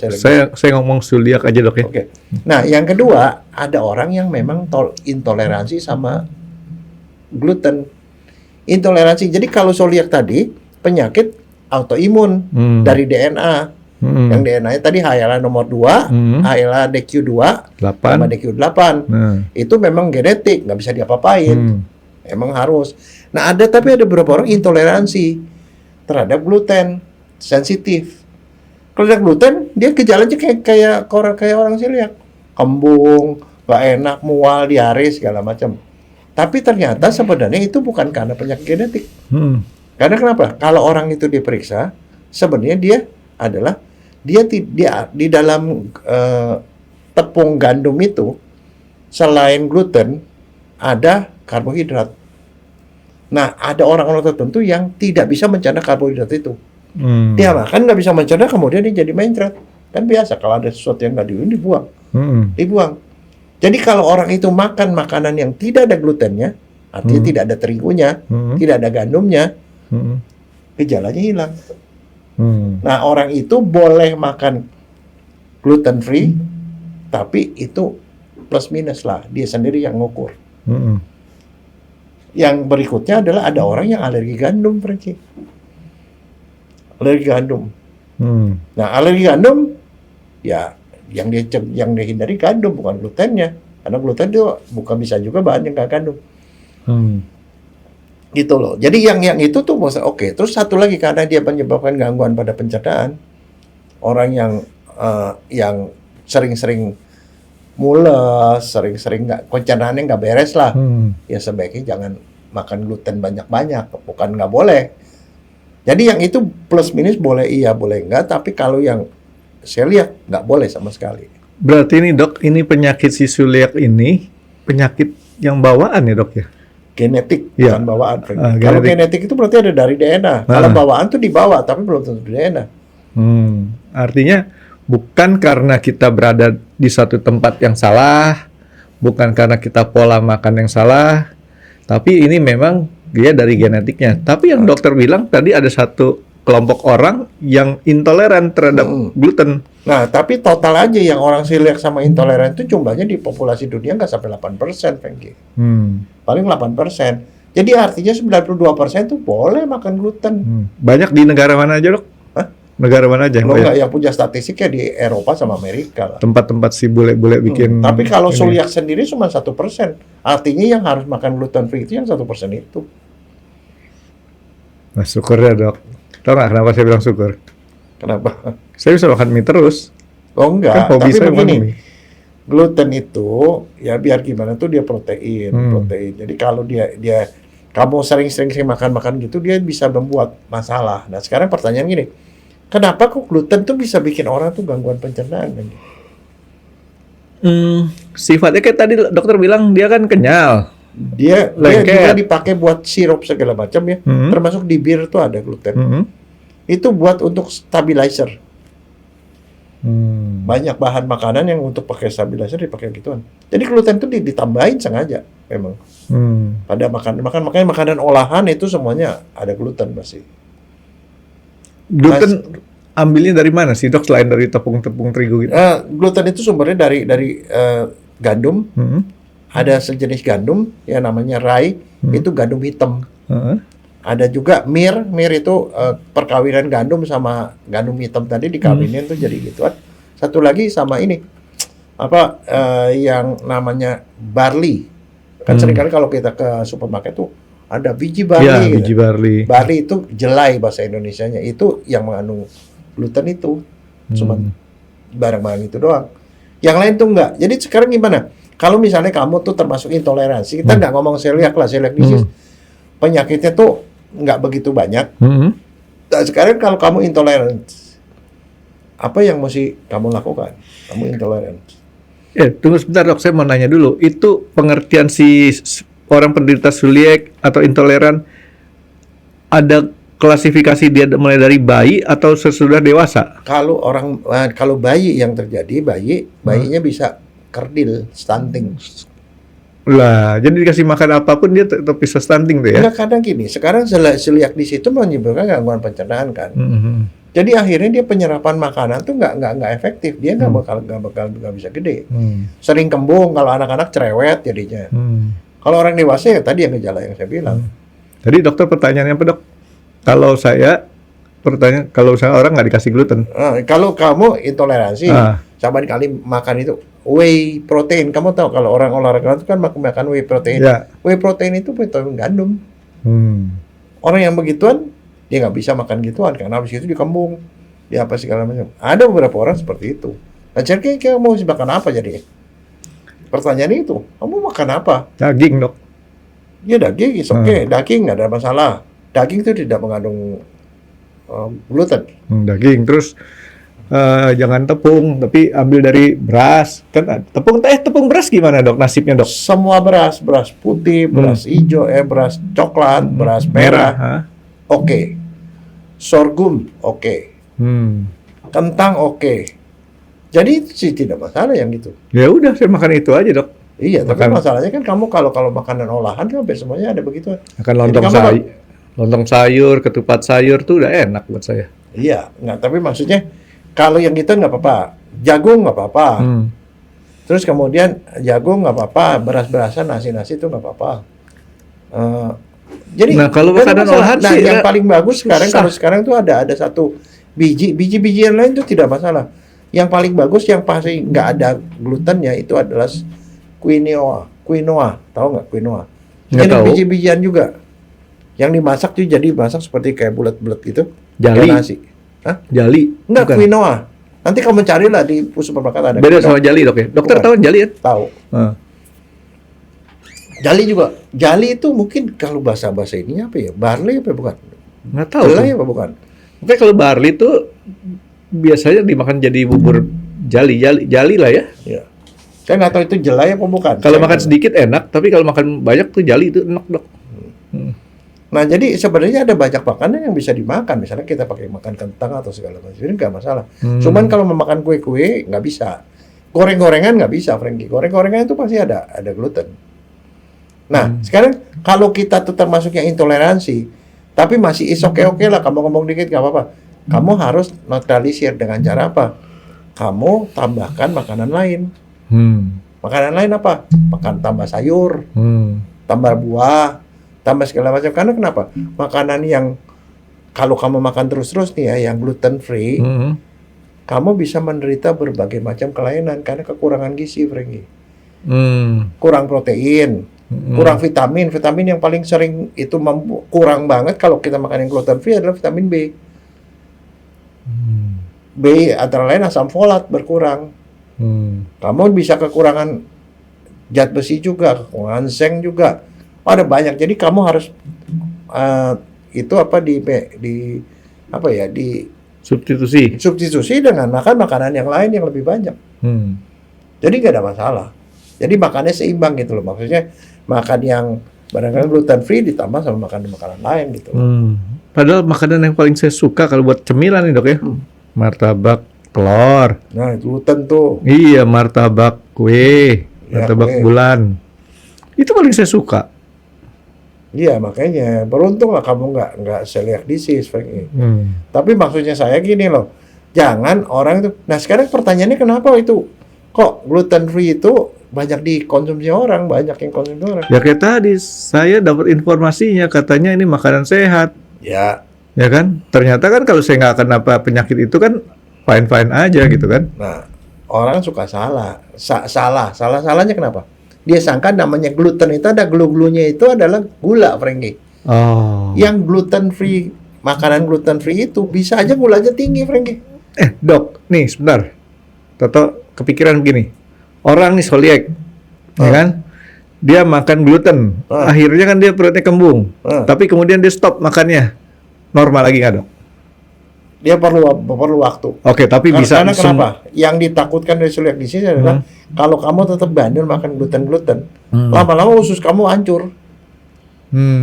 saya ngomong celiac aja dok ya. Oke. Nah yang kedua ada orang yang memang intoleransi sama gluten. Intoleransi. Jadi kalau celiac tadi penyakit autoimun dari DNA. Yang DNA-nya tadi HLA nomor 2, HLA DQ2, 8. sama DQ8. Itu memang genetik, nggak bisa diapa-apain. Emang harus. Nah, tapi ada beberapa orang intoleransi terhadap gluten, sensitif. Kalau ada gluten, dia gejalanya kayak orang celiak, kembung, nggak enak, mual, diare segala macam. Tapi ternyata sebenarnya itu bukan karena penyakit genetik. Karena kenapa? Kalau orang itu diperiksa, sebenarnya dia di dalam tepung gandum itu selain gluten ada karbohidrat. Nah, ada orang-orang tertentu yang tidak bisa mencerna karbohidrat itu. Dia makan nggak bisa mencerna, kemudian dia jadi mencret. Kan biasa kalau ada sesuatu yang nggak dibuang, dibuang. Jadi kalau orang itu makan makanan yang tidak ada glutennya, artinya tidak ada terigunya, tidak ada gandumnya, gejalanya hilang. Nah, orang itu boleh makan gluten free, tapi itu plus minus lah, dia sendiri yang ngukur. Yang berikutnya adalah ada orang yang alergi gandum, Frankie. Alergi gandum. Nah, alergi gandum, ya yang dihindari gandum, bukan glutennya. Karena gluten itu bukan bisa juga bahan yang nggak gandum. Gitu loh. Jadi yang itu tuh oke. Terus satu lagi, karena dia menyebabkan gangguan pada pencernaan, orang yang sering-sering mules, sering-sering pencernaannya nggak beres lah, ya sebaiknya jangan makan gluten banyak-banyak. Bukan nggak boleh. Jadi yang itu plus minus boleh iya, boleh enggak. Tapi kalau yang celiak nggak boleh sama sekali. Berarti ini dok, ini penyakit si celiak ini penyakit yang bawaan ya dok ya? Genetik, ya. bukan bawaan. Kalau genetik itu berarti ada dari DNA. Kalau bawaan tuh dibawa, tapi belum tentu DNA. Artinya bukan karena kita berada di satu tempat yang salah, bukan karena kita pola makan yang salah, tapi ini memang dia dari genetiknya. Tapi yang dokter bilang tadi ada satu kelompok orang yang intoleran terhadap gluten. Nah, tapi total aja yang orang celiak sama intoleran itu jumlahnya di populasi dunia nggak sampai 8%, Frankie. Paling 8%. Jadi artinya 92% tuh boleh makan gluten. Banyak di negara mana aja, dok? Hah? Negara mana aja? Lo nggak yang punya statistiknya di Eropa sama Amerika lah. Tempat-tempat si bule-bule bikin. Tapi kalau celiak sendiri cuma 1%. Artinya yang harus makan gluten free itu yang 1% itu. Nah, syukur ya dok. Tahu nggak kenapa saya bilang syukur? Kenapa? Saya bisa makan mie terus. Oh enggak, Kan hobi tapi saya begini, makan mie. gluten itu ya biar gimana tuh dia protein. Jadi kalau kamu sering-sering makan gitu, dia bisa membuat masalah. Nah sekarang pertanyaan gini, kenapa kok gluten tuh bisa bikin orang tuh gangguan pencernaan? Sifatnya kayak tadi dokter bilang dia kan kenyal. Dia juga dipakai buat sirup segala macam ya, termasuk di bir tuh ada gluten. Itu buat untuk stabilizer. Banyak bahan makanan yang untuk pakai stabilizer dipakai gituan. Jadi gluten itu ditambahin sengaja memang. Pada makanan olahan itu semuanya ada gluten pasti. Gluten ambilnya dari mana sih dok, selain dari tepung-tepung terigu gitu? Gluten itu sumbernya dari gandum. Ada sejenis gandum yang namanya rye, itu gandum hitam. Ada juga mir itu perkawinan gandum sama gandum hitam tadi dikawinin tuh jadi gituan. Satu lagi sama ini yang namanya barley. Kan seringkali kalau kita ke supermarket tuh ada biji barley. Ya, gitu. biji barley. Barley itu jelai bahasa Indonesianya. Itu yang mengandung gluten itu. Cuma barang-barang itu doang. Yang lain tuh enggak. Jadi sekarang gimana? Kalau misalnya kamu tuh termasuk intoleransi, kita nggak ngomong celiak lah, celiak disease. Penyakitnya tuh nggak begitu banyak. Nah, sekarang kalau kamu intoleran, apa yang mesti kamu lakukan? Kamu intoleran. Tunggu sebentar dok, saya mau nanya dulu. Itu pengertian si orang penderita celiak atau intoleran, ada klasifikasi dia mulai dari bayi atau sesudah dewasa? Kalau bayi yang terjadi, bayinya bisa kerdil, stunting. Lah, jadi dikasih makan apapun dia tetap bisa stunting tuh ya? Nah, kadang gini, sekarang celiak di situ menyebabkan gangguan pencernaan kan. Jadi akhirnya dia penyerapan makanan tuh nggak efektif, dia nggak bisa gede. Sering kembung, kalau anak-anak cerewet jadinya. Kalau orang dewasa ya tadi yang gejala yang saya bilang. Jadi dokter pertanyaannya apa dok? Kalau saya pertanyaan kalau misalnya orang nggak dikasih gluten. Kalau kamu intoleransi, sama kali makan itu whey protein. Kamu tahu kalau orang olahraga itu kan makan whey protein. Ya. Whey protein itu vitamin gandum. Orang yang begituan dia nggak bisa makan gituan karena habis itu dikembung, dia apa segala macam. Ada beberapa orang seperti itu. Nah, jadi kamu mau makan apa jadi? Pertanyaan itu, kamu makan apa? Daging, Dok. Ya daging, daging nggak ada masalah. Daging itu tidak mengandung gluten. Daging, terus jangan tepung, tapi ambil dari beras. Kan tepung beras gimana, Dok? Nasibnya, Dok? Semua beras putih, beras hijau, beras coklat, beras merah, oke. Sorghum, oke. Kentang, oke. Jadi itu sih tidak masalah yang gitu. Ya udah, saya makan itu aja, Dok. Iya, tapi masalahnya kan kamu kalau makanan olahan kan hampir semuanya ada begitu. Akan lontong sayur, ketupat sayur tuh udah enak buat saya. Iya, nggak. Tapi maksudnya kalau yang itu nggak apa-apa, jagung nggak apa-apa. Terus kemudian jagung nggak apa-apa, beras-berasan, nasi-nasi itu nggak apa-apa. Jadi kalau makanan olahan sih, yang paling bagus kalau sekarang tuh ada satu biji yang lain itu tidak masalah. Yang paling bagus yang pasti nggak ada glutennya itu adalah quinoa, tahu nggak quinoa? Jadi biji-bijian juga. Yang dimasak tuh jadi masak seperti kayak bulat-bulat gitu. Jali. Nasi. Hah? Jali. Enggak, quinoa. Nanti kamu carilah di supermarket ada. Beda sama jali, Dok ya? Dokter tahu jali ya? Tahu. Jali juga. Jali itu mungkin kalau bahasa ininya apa ya? Barley apa bukan? Nggak tahu. Jelai apa bukan? Oke, kalau barley itu biasanya dimakan jadi bubur jali lah ya. Iya. Saya nggak tahu itu jelai apa bukan. Kalau makan sedikit enak, tapi kalau makan banyak tuh jali itu enak, Dok. Nah, jadi sebenarnya ada banyak makanan yang bisa dimakan. Misalnya kita pakai makan kentang atau segala macam, ini nggak masalah. Cuman kalau memakan kue-kue nggak bisa. Goreng-gorengan nggak bisa, Frankie. Goreng-gorengan itu pasti ada gluten. Nah, sekarang kalau kita tuh termasuk yang intoleransi, tapi masih oke lah, kamu ngomong dikit nggak apa-apa. Kamu harus neutralisir dengan cara apa? Kamu tambahkan makanan lain. Makanan lain apa? Makan tambah sayur, tambah buah, tambah segala macam. Karena kenapa? Makanan yang kalau kamu makan terus-terus nih ya, yang gluten free, kamu bisa menderita berbagai macam kelainan karena kekurangan gizi, Frankie. Kurang protein, kurang vitamin. Vitamin yang paling sering itu kurang banget kalau kita makan yang gluten free adalah vitamin B. B antara lain asam folat berkurang. Kamu bisa kekurangan zat besi juga, kekurangan zinc juga. Ada banyak. Jadi kamu harus itu apa di substitusi dengan makan makanan yang lain yang lebih banyak. Jadi nggak ada masalah. Jadi makannya seimbang gitu loh. Maksudnya makan yang barangkali gluten free ditambah sama makanan lain gitu loh. Padahal makanan yang paling saya suka kalau buat cemilan nih, Dok ya. Martabak telur. Nah, itu gluten tuh. Iya, martabak kue, martabak bulan. Itu paling saya suka. Iya, makanya beruntung lah kamu nggak celiac disease, Frankie. Tapi maksudnya saya gini loh, jangan orang itu. Nah, sekarang pertanyaannya kenapa itu kok gluten free itu banyak dikonsumsi orang, banyak yang konsumsi orang? Ya kayak tadi saya dapat informasinya katanya ini makanan sehat. Ya. Ya kan? Ternyata kan kalau saya nggak kena penyakit itu kan fine-fine aja gitu kan? Nah, orang suka salah. Salahnya kenapa? Dia sangka namanya gluten itu ada glu-glunya itu adalah gula, Frankie. Yang gluten free, makanan gluten free itu bisa aja gulanya tinggi, Frankie. Dok, nih sebentar. Toto kepikiran begini. Orang nih celiac, ya kan? Dia makan gluten. Akhirnya kan dia perutnya kembung. Tapi kemudian dia stop makannya. Normal lagi nggak, Dok? Dia perlu waktu. Oke, tapi bisa. Karena kenapa? Yang ditakutkan dari celiac disease adalah kalau kamu tetap bandel makan gluten, lama-lama usus kamu hancur.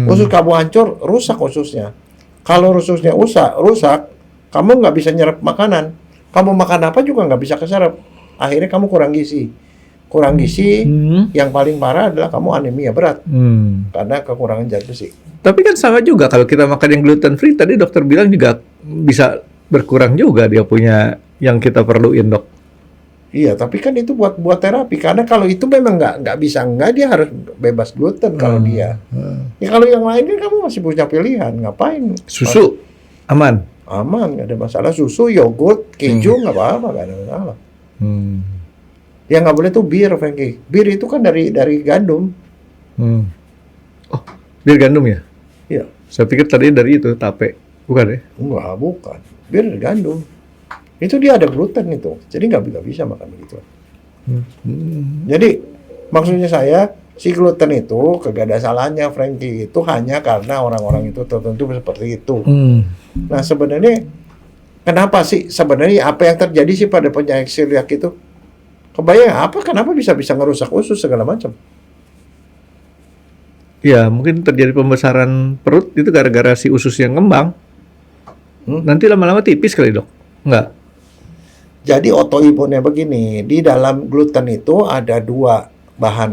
Usus kamu hancur, rusak ususnya. Kalau ususnya rusak, kamu nggak bisa nyerap makanan. Kamu makan apa juga nggak bisa keserap. Akhirnya kamu kurang gizi. Yang paling parah adalah kamu anemia berat karena kekurangan zat besi. Tapi kan sama juga kalau kita makan yang gluten free, tadi dokter bilang juga bisa berkurang juga dia punya yang kita perluin, Dok. Iya, tapi kan itu buat terapi. Karena kalau itu memang nggak bisa, dia harus bebas gluten kalau dia. Ya kalau yang lain kan kamu masih punya pilihan. Ngapain? Susu aman? aman, nggak ada masalah. Susu, yogurt, keju nggak apa-apa, nggak ada masalah. Yang nggak boleh tuh bir, Frankie. Bir itu kan dari gandum. Oh, bir gandum ya? Iya. Saya pikir tadi dari itu tape, bukan ya? Enggak, bukan. Bir dari gandum. Itu dia ada gluten itu, jadi nggak bisa makan begitu. Jadi maksudnya saya, si gluten itu kagak ada salahnya, Frankie. Itu hanya karena orang-orang itu tertentu seperti itu. Nah sebenarnya kenapa sih sebenarnya apa yang terjadi sih pada penyakit celiak itu? Kebayang apa? Kenapa bisa ngerusak usus segala macam? Ya, mungkin terjadi pembesaran perut itu gara-gara si usus yang ngembang. Nanti lama-lama tipis kali, Dok? Enggak? Jadi autoimunnya begini, di dalam gluten itu ada 2 bahan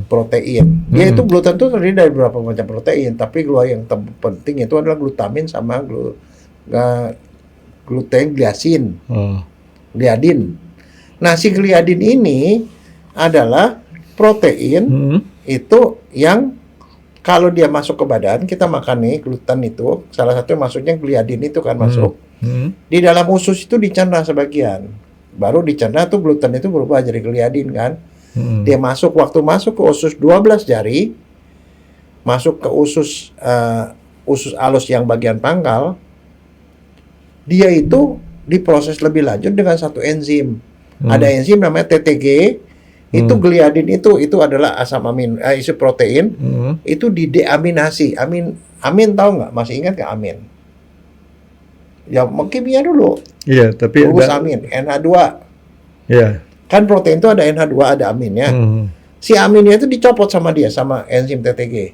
protein. Dia itu gluten itu terdiri dari beberapa macam protein, tapi yang penting itu adalah glutamin sama gluten gliasin. Gliadin. Nah, si gliadin ini adalah protein itu yang kalau dia masuk ke badan, kita makan nih gluten itu, salah satu masuknya gliadin itu kan masuk. Di dalam usus itu dicerna sebagian. Baru dicerna tuh gluten itu berubah jadi gliadin kan. Dia waktu masuk ke usus 12 jari, masuk ke usus alus yang bagian pangkal, dia itu diproses lebih lanjut dengan satu enzim. Ada enzim namanya TTG. Itu gliadin itu adalah asam amin, isi protein. Itu dideaminasi. Amin tahu nggak? Masih ingat nggak amin? Ya kimia dulu. Iya, tapi Rumus amin, NH2. Iya. Kan protein itu ada NH2, ada aminnya. Si aminnya itu dicopot sama enzim TTG.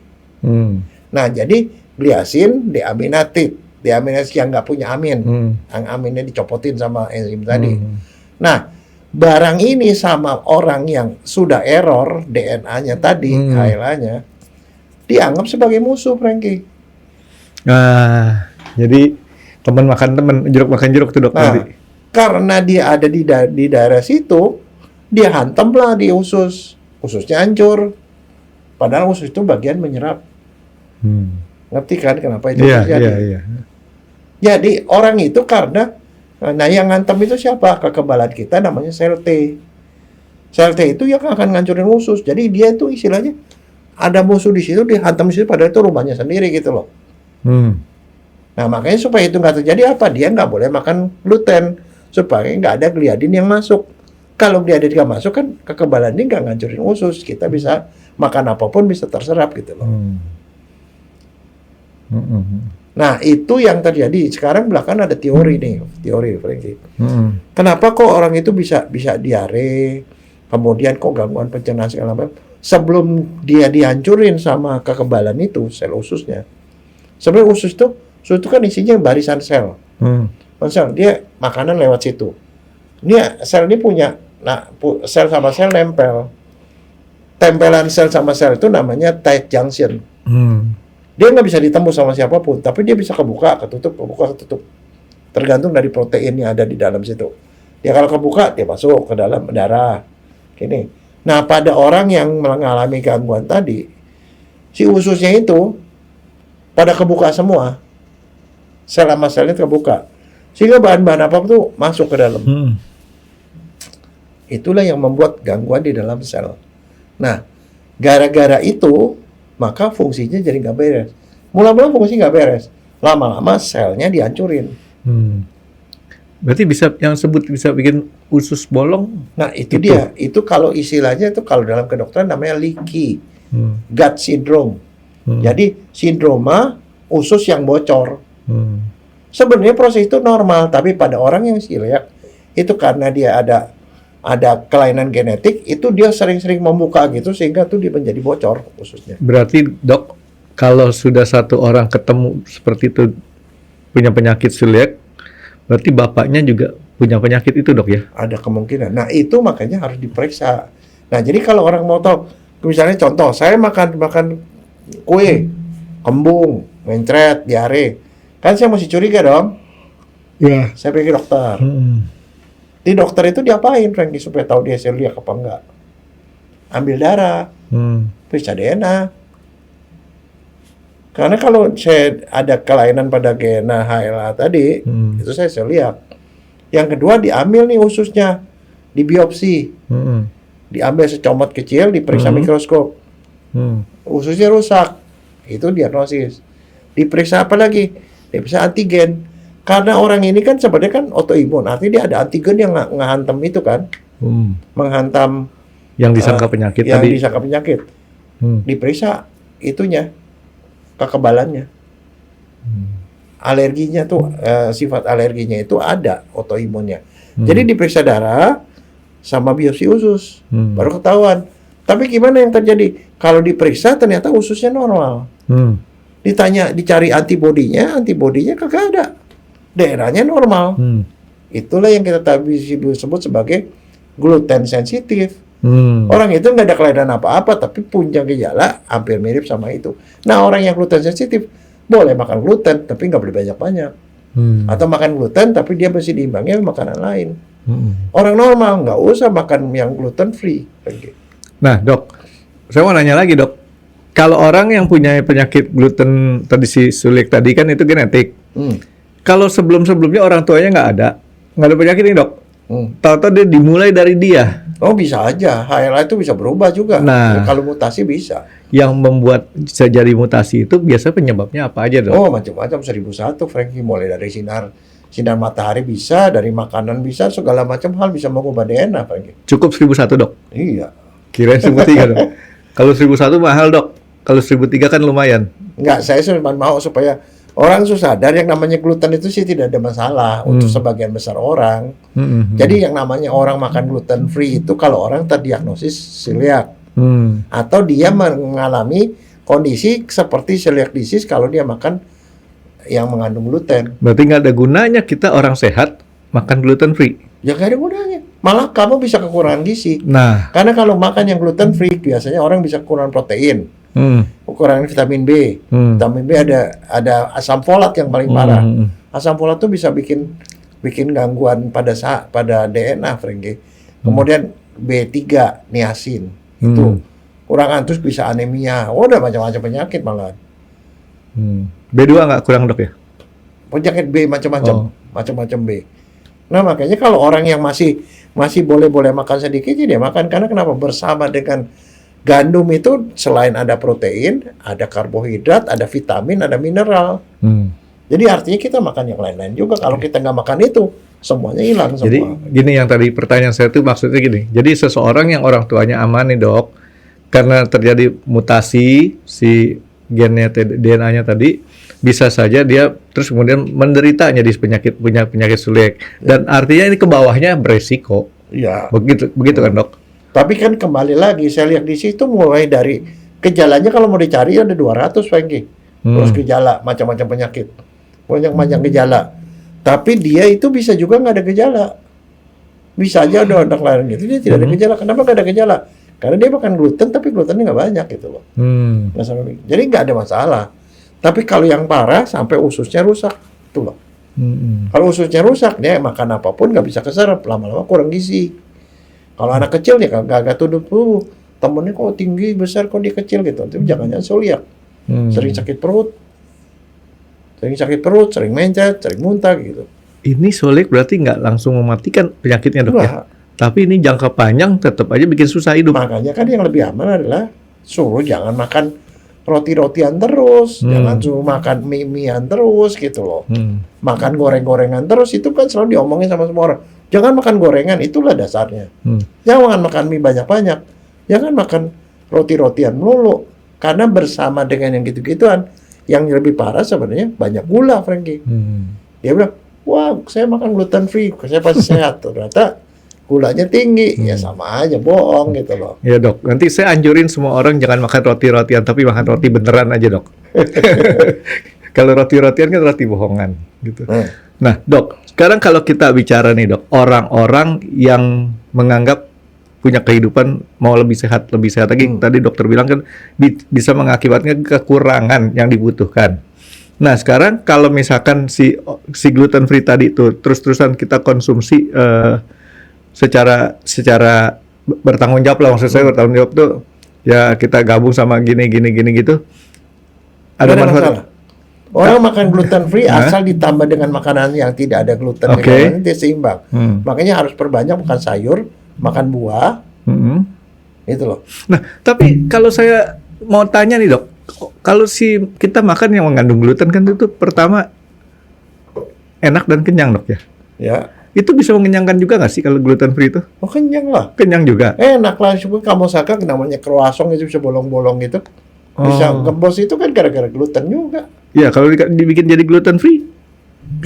Nah, jadi gliasin deaminated. Deaminasi yang nggak punya amin. Yang aminnya dicopotin sama enzim tadi. Nah, barang ini sama orang yang sudah error DNA-nya tadi, HLA-nya, dianggap sebagai musuh, Frankie. Nah, jadi teman makan teman, jeruk makan jeruk tuh, Dok. Nah, karena dia ada di daerah situ, dia hantamlah di usus. Ususnya hancur. Padahal usus itu bagian menyerap. Ngerti kan kenapa itu terjadi? Iya. Jadi orang itu karena yang ngantem itu siapa? Kekebalan kita namanya sel T. Sel T itu yang akan ngancurin usus. Jadi dia itu istilahnya ada musuh di situ, dihantam di situ, padahal itu rumahnya sendiri gitu loh. Nah makanya supaya itu nggak terjadi apa? Dia nggak boleh makan gluten supaya nggak ada gliadin yang masuk. Kalau gliadin nggak masuk kan kekebalan dia nggak ngancurin usus. Kita bisa makan apapun bisa terserap gitu loh. Nah itu yang terjadi. Sekarang belakangan ada teori Frankie. Kenapa kok orang itu bisa diare, kemudian kok gangguan pencernaan segala macam? Sebelum dia dihancurin sama kekebalan itu sel ususnya. Sebenarnya usus itu kan isinya barisan sel. Sel dia makanan lewat situ. Sel ini punya, sel sama sel nempel. Tempelan sel sama sel itu namanya tight junction. Dia nggak bisa ditembus sama siapapun, tapi dia bisa kebuka, ketutup. Tergantung dari protein yang ada di dalam situ. Dia kalau kebuka, dia masuk ke dalam darah. Gini. Nah, pada orang yang mengalami gangguan tadi, si ususnya itu pada kebuka semua. Sel sama selnya terbuka. Sehingga bahan-bahan apa tuh masuk ke dalam. Itulah yang membuat gangguan di dalam sel. Nah, gara-gara itu, maka fungsinya jadi nggak beres. Mula-mula fungsi nggak beres, lama-lama selnya dihancurin. Berarti bisa bikin usus bolong. Nah itu dia, itu kalau istilahnya itu kalau dalam kedokteran namanya leaky gut syndrome. Jadi sindroma usus yang bocor. Sebenarnya proses itu normal, tapi pada orang yang celiac itu karena dia ada kelainan genetik, itu dia sering-sering membuka gitu sehingga tuh dia menjadi bocor ususnya. Berarti Dok, kalau sudah satu orang ketemu seperti itu punya penyakit celiac, berarti bapaknya juga punya penyakit itu, Dok ya? Ada kemungkinan. Nah itu makanya harus diperiksa. Nah jadi kalau orang mau tahu, misalnya contoh, saya makan kue, kembung, mencret, diare, kan saya mesti curiga dong. Ya. Saya pergi ke dokter. Di dokter itu diapain, Frankie, supaya tahu dia celiac apa enggak? Ambil darah, periksa DNA. Karena kalau saya ada kelainan pada gena HLA tadi, itu saya celiak. Yang kedua diambil nih ususnya, dibiopsi, diambil secomot kecil, diperiksa mikroskop, ususnya rusak, itu diagnosis. Diperiksa apa lagi? Diperiksa antigen. Karena orang ini kan sebenarnya kan autoimun, artinya dia ada antigen yang ngehantam itu kan, menghantam yang disangka penyakit yang tadi. disangka penyakit. Diperiksa itunya, kekebalannya, alerginya tuh, sifat alerginya itu ada autoimunnya. Jadi diperiksa darah sama biopsi usus, baru ketahuan. Tapi gimana yang terjadi? Kalau diperiksa ternyata ususnya normal. Ditanya, dicari antibodinya kagak ada. Daerahnya normal. Itulah yang kita sebut sebagai gluten sensitif. Orang itu nggak ada kelainan apa-apa, tapi punya gejala hampir mirip sama itu. Nah, orang yang gluten sensitif boleh makan gluten, tapi nggak boleh banyak-banyak. Atau makan gluten, tapi dia mesti diimbangi sama makanan lain. Orang normal nggak usah makan yang gluten free. Nah, Dok, saya mau nanya lagi, Dok. Kalau orang yang punya penyakit gluten tadi si celiac tadi kan itu genetik. Kalau sebelum-sebelumnya orang tuanya nggak ada penyakit ini, Dok. Tahu-tahu dia dimulai dari dia. Oh, bisa aja. HLA itu bisa berubah juga. Nah, kalau mutasi bisa. Yang membuat bisa jadi mutasi itu biasa penyebabnya apa aja, Dok? Oh, macam-macam 1001, Frankie. Mulai dari sinar matahari bisa, dari makanan bisa, segala macam hal bisa mengubah DNA, Frankie. Cukup 1001, Dok? Iya. Kirain 1003, Dok. Kalau 1001 mahal, Dok. Kalau 1003 kan lumayan. Enggak, saya cuma mau supaya orang sadar yang namanya gluten itu sih tidak ada masalah untuk sebagian besar orang. Jadi yang namanya orang makan gluten free itu kalau orang terdiagnosis celiac atau dia mengalami kondisi seperti celiac disease kalau dia makan yang mengandung gluten. Berarti nggak ada gunanya kita orang sehat makan gluten free. Ya nggak ada gunanya. Malah kamu bisa kekurangan gizi. Nah, karena kalau makan yang gluten free biasanya orang bisa kekurangan protein. Kekurangan vitamin B. Vitamin B ada asam folat yang paling parah. Asam folat tuh bisa bikin gangguan pada DNA, Frankie. Kemudian B3 niacin itu kurang terus bisa anemia. Oh, udah macam-macam penyakit malah. B2 nggak kurang, Dok ya? Penyakit B macam-macam B. Nah, makanya kalau orang yang masih boleh makan sedikit dia makan, karena kenapa? Bersama dengan gandum itu selain ada protein, ada karbohidrat, ada vitamin, ada mineral. Jadi artinya kita makan yang lain-lain juga. Kalau kita nggak makan itu, semuanya hilang semua. Jadi gini, yang tadi pertanyaan saya tuh maksudnya gini. Jadi seseorang yang orang tuanya aman nih, Dok, karena terjadi mutasi si gennya DNA-nya tadi, bisa saja dia terus kemudian menderita jadi punya penyakit celiac. Dan artinya ini ke bawahnya beresiko. Iya. Begitu kan, Dok? Tapi kan kembali lagi, saya lihat di situ mulai dari gejalanya kalau mau dicari ada 200, Frankie. Terus gejala, macam-macam penyakit. Banyak gejala. Tapi dia itu bisa juga nggak ada gejala. Bisa aja ada anak lain gitu, dia tidak ada gejala. Kenapa nggak ada gejala? Karena dia makan gluten, tapi glutennya nggak banyak gitu loh. Jadi nggak ada masalah. Tapi kalau yang parah, sampai ususnya rusak, itu loh. Kalau ususnya rusak, dia makan apapun nggak bisa keserap, lama-lama kurang gizi. Kalau anak kecil ya gak tuduh temennya kok tinggi besar kok dia kecil gitu, tapi jangan celiac. Sering sakit perut, sering mencet, sering muntah gitu. Ini celiac berarti nggak langsung mematikan penyakitnya, Dok, ya? Tapi ini jangka panjang tetap aja bikin susah hidup. Makanya kan yang lebih aman adalah suruh jangan makan roti-rotian terus, jangan suruh makan mie-mian terus gitu loh. Makan goreng-gorengan terus, itu kan selalu diomongin sama semua orang. Jangan makan gorengan, itulah dasarnya. Jangan makan mie banyak-banyak. Jangan makan roti-rotian melulu. Karena bersama dengan yang gitu-gituan, yang lebih parah sebenarnya banyak gula, Frankie. Dia bilang, wah saya makan gluten free, saya pasti sehat. Ternyata gulanya tinggi, ya sama aja, bohong gitu loh. Ya, Dok, nanti saya anjurin semua orang jangan makan roti-rotian, tapi makan roti beneran aja, Dok. Kalau roti-rotian kan roti bohongan gitu. Nah, Dok, sekarang kalau kita bicara nih, Dok, orang-orang yang menganggap punya kehidupan mau lebih sehat lagi, tadi dokter bilang kan bisa mengakibatkan kekurangan yang dibutuhkan. Nah, sekarang kalau misalkan si gluten free tadi itu terus-terusan kita konsumsi secara bertanggung jawab lah, maksud saya bertanggung jawab tuh ya kita gabung sama gini gitu. Ada Nggak manfaat. masalah. Orang makan gluten free asal ditambah dengan makanan yang tidak ada gluten, Oke. dia seimbang. Makanya harus perbanyak makan sayur, makan buah, itu loh. Nah, tapi kalau saya mau tanya nih dok, kalau kita makan yang mengandung gluten kan itu pertama enak dan kenyang dok ya. Ya, Itu bisa mengenyangkan juga nggak sih kalau gluten free itu? oh kenyang lah. Kenyang juga. Enak lah, kamu saka namanya croissant itu bisa bolong-bolong gitu. Bisa gembos itu kan gara-gara gluten juga. Ya, kalau dibikin jadi gluten free,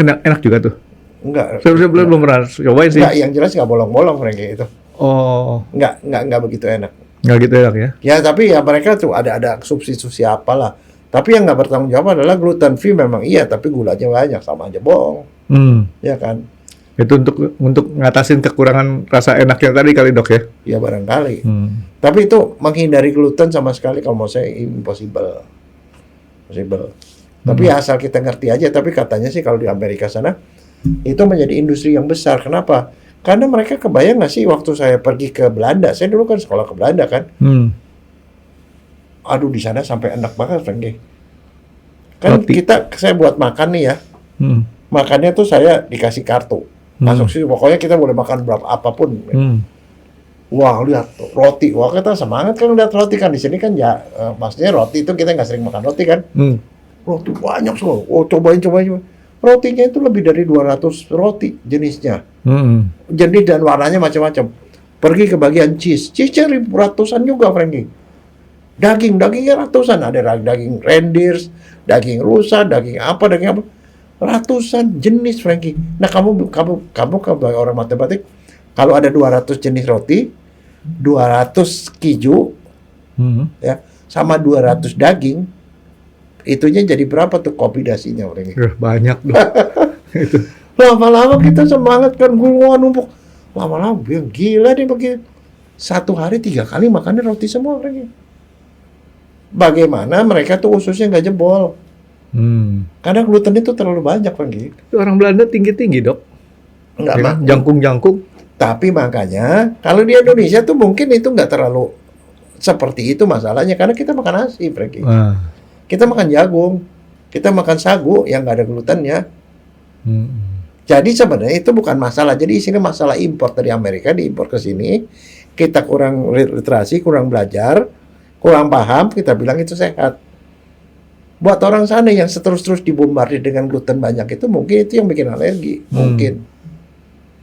enak juga tuh. Enggak. Saya belum pernah cobain sih. Enggak, yang jelas nggak bolong-bolong kayak itu. Oh, Enggak begitu enak. nggak gitu enak ya? Ya, tapi ya mereka tuh ada substitusi apalah. Tapi yang nggak bertanggung jawab adalah gluten free memang iya, tapi gulanya banyak, sama aja bohong. Ya kan? Itu untuk ngatasin kekurangan rasa enaknya tadi kali dok ya? Ya barangkali. Tapi itu menghindari gluten sama sekali kalau mau saya impossible. Tapi asal kita ngerti aja. Tapi katanya sih kalau di Amerika sana itu menjadi industri yang besar. Kenapa? Karena mereka kebayang nggak sih waktu saya pergi ke Belanda. Saya dulu kan sekolah ke Belanda kan. Aduh di sana sampai enak banget Frankie. Kan Roti. saya buat makan nih ya. Makannya tuh saya dikasih kartu. Masuk sini pokoknya kita boleh makan berapa apapun. Wah lihat tuh, roti, wah kita semangat kan lihat roti kan di sini kan ya, maksudnya roti itu kita nggak sering makan roti kan, roti banyak semua, oh cobain. Rotinya itu lebih dari 200 roti jenisnya, jenis dan warnanya macam-macam. Pergi ke bagian cheese-nya ratusan juga Frankie. Dagingnya ratusan, ada daging reindeer, daging rusa, daging apa. Ratusan jenis Frankie. Nah kamu sebagai orang matematik, kalau ada 200 jenis roti, 200 keju, ya, sama 200 daging, itunya jadi berapa tuh kombinasinya Frankie? Banyak dong. Itu. Lama-lama kita semangat kan, gua numpuk. Lama-lama bilang gila nih begitu. Satu hari 3 kali makannya roti semua Frankie. Bagaimana mereka tuh ususnya nggak jebol? Karena gluten itu terlalu banyak, Frankie. Orang Belanda tinggi-tinggi, dok. Enggak Ya, mah. jangkung-jangkung. Tapi makanya, kalau di Indonesia tuh mungkin itu nggak terlalu seperti itu masalahnya. Karena kita makan nasi, Frankie. Kita makan jagung. Kita makan sagu yang nggak ada glutennya. Jadi sebenarnya itu bukan masalah. Jadi isinya masalah impor dari Amerika, diimpor ke sini. Kita kurang literasi, kurang belajar, kurang paham, kita bilang itu sehat. Buat orang sana yang terus dibombardir dengan gluten banyak itu mungkin itu yang bikin alergi, mungkin.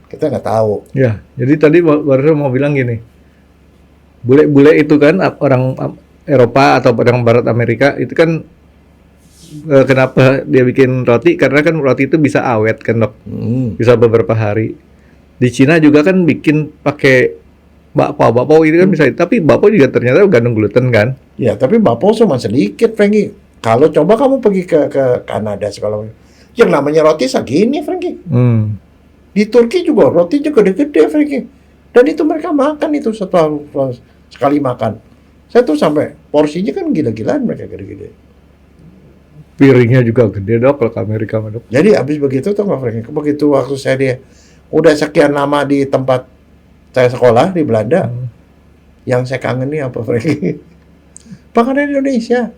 Kita nggak tahu. Ya, jadi tadi baru mau bilang gini, bule-bule itu kan orang Eropa atau orang Barat Amerika itu kan kenapa dia bikin roti? Karena kan roti itu bisa awet kan dok, bisa beberapa hari. Di Cina juga kan bikin pakai bakpao itu kan bisa, tapi bakpao juga ternyata mengandung gluten kan? Ya, tapi bakpao cuma sedikit, Frankie. Kalau coba kamu pergi ke Kanada segala macam, yang namanya roti segini, Frankie. Di Turki juga rotinya gede-gede, Frankie. Dan itu mereka makan itu setelah sekali makan. Saya tuh sampai porsinya kan gila-gilaan mereka gede-gede. Piringnya juga gede dok kalau ke Amerika dok. Jadi abis begitu tuh nggak Frankie, begitu waktu saya udah sekian lama di tempat saya sekolah di Belanda, yang saya kangen nih apa Frankie? Makanan Indonesia.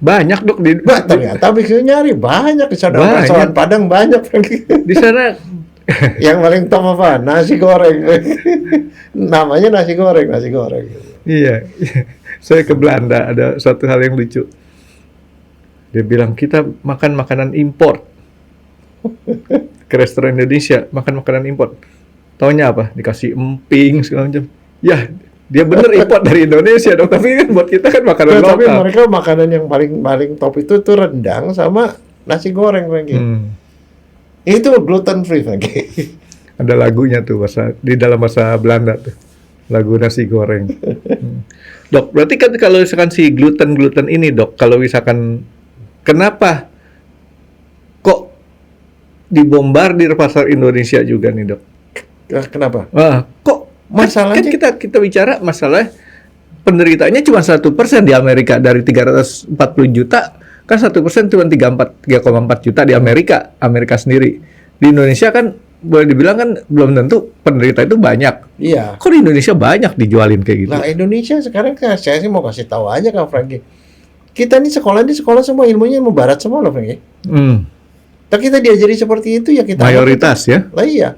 Banyak dok ternyata bisa nyari banyak di sana. Restoran Padang banyak Frankie. Di sana. Yang paling top apa? Nasi goreng. Namanya nasi goreng. Iya. Saya ke Belanda, ada satu hal yang lucu. Dia bilang kita makan makanan impor. Ke restoran Indonesia makan makanan impor. Taunya apa? Dikasih emping segala macam. Ya, dia bener import dari Indonesia dong. Tapi kan buat kita kan makanan lokal. Tapi mereka makanan yang paling top itu tuh rendang sama nasi goreng Frankie. Itu gluten free Frankie. Ada lagunya tuh di dalam bahasa Belanda tuh. Lagu nasi goreng. Dok, berarti kan kalau misalkan si gluten ini dok, kalau misalkan kenapa kok dibombardir pasar Indonesia juga nih dok? Kenapa? Kok masalahnya kan kita bicara masalah penderitanya cuma 1% di Amerika dari 340 juta kan 1% cuma 3,4 juta di Amerika sendiri. Di Indonesia kan boleh dibilang kan belum tentu penderita itu banyak. Iya. Kok di Indonesia banyak dijualin kayak gitu? Nah Indonesia sekarang kan saya sih mau kasih tahu aja Kang Frankie. Kita nih sekolah semua ilmunya ilmu barat semua loh, Franky. Tapi kita diajari seperti itu ya kita Mayoritas ya. lah iya.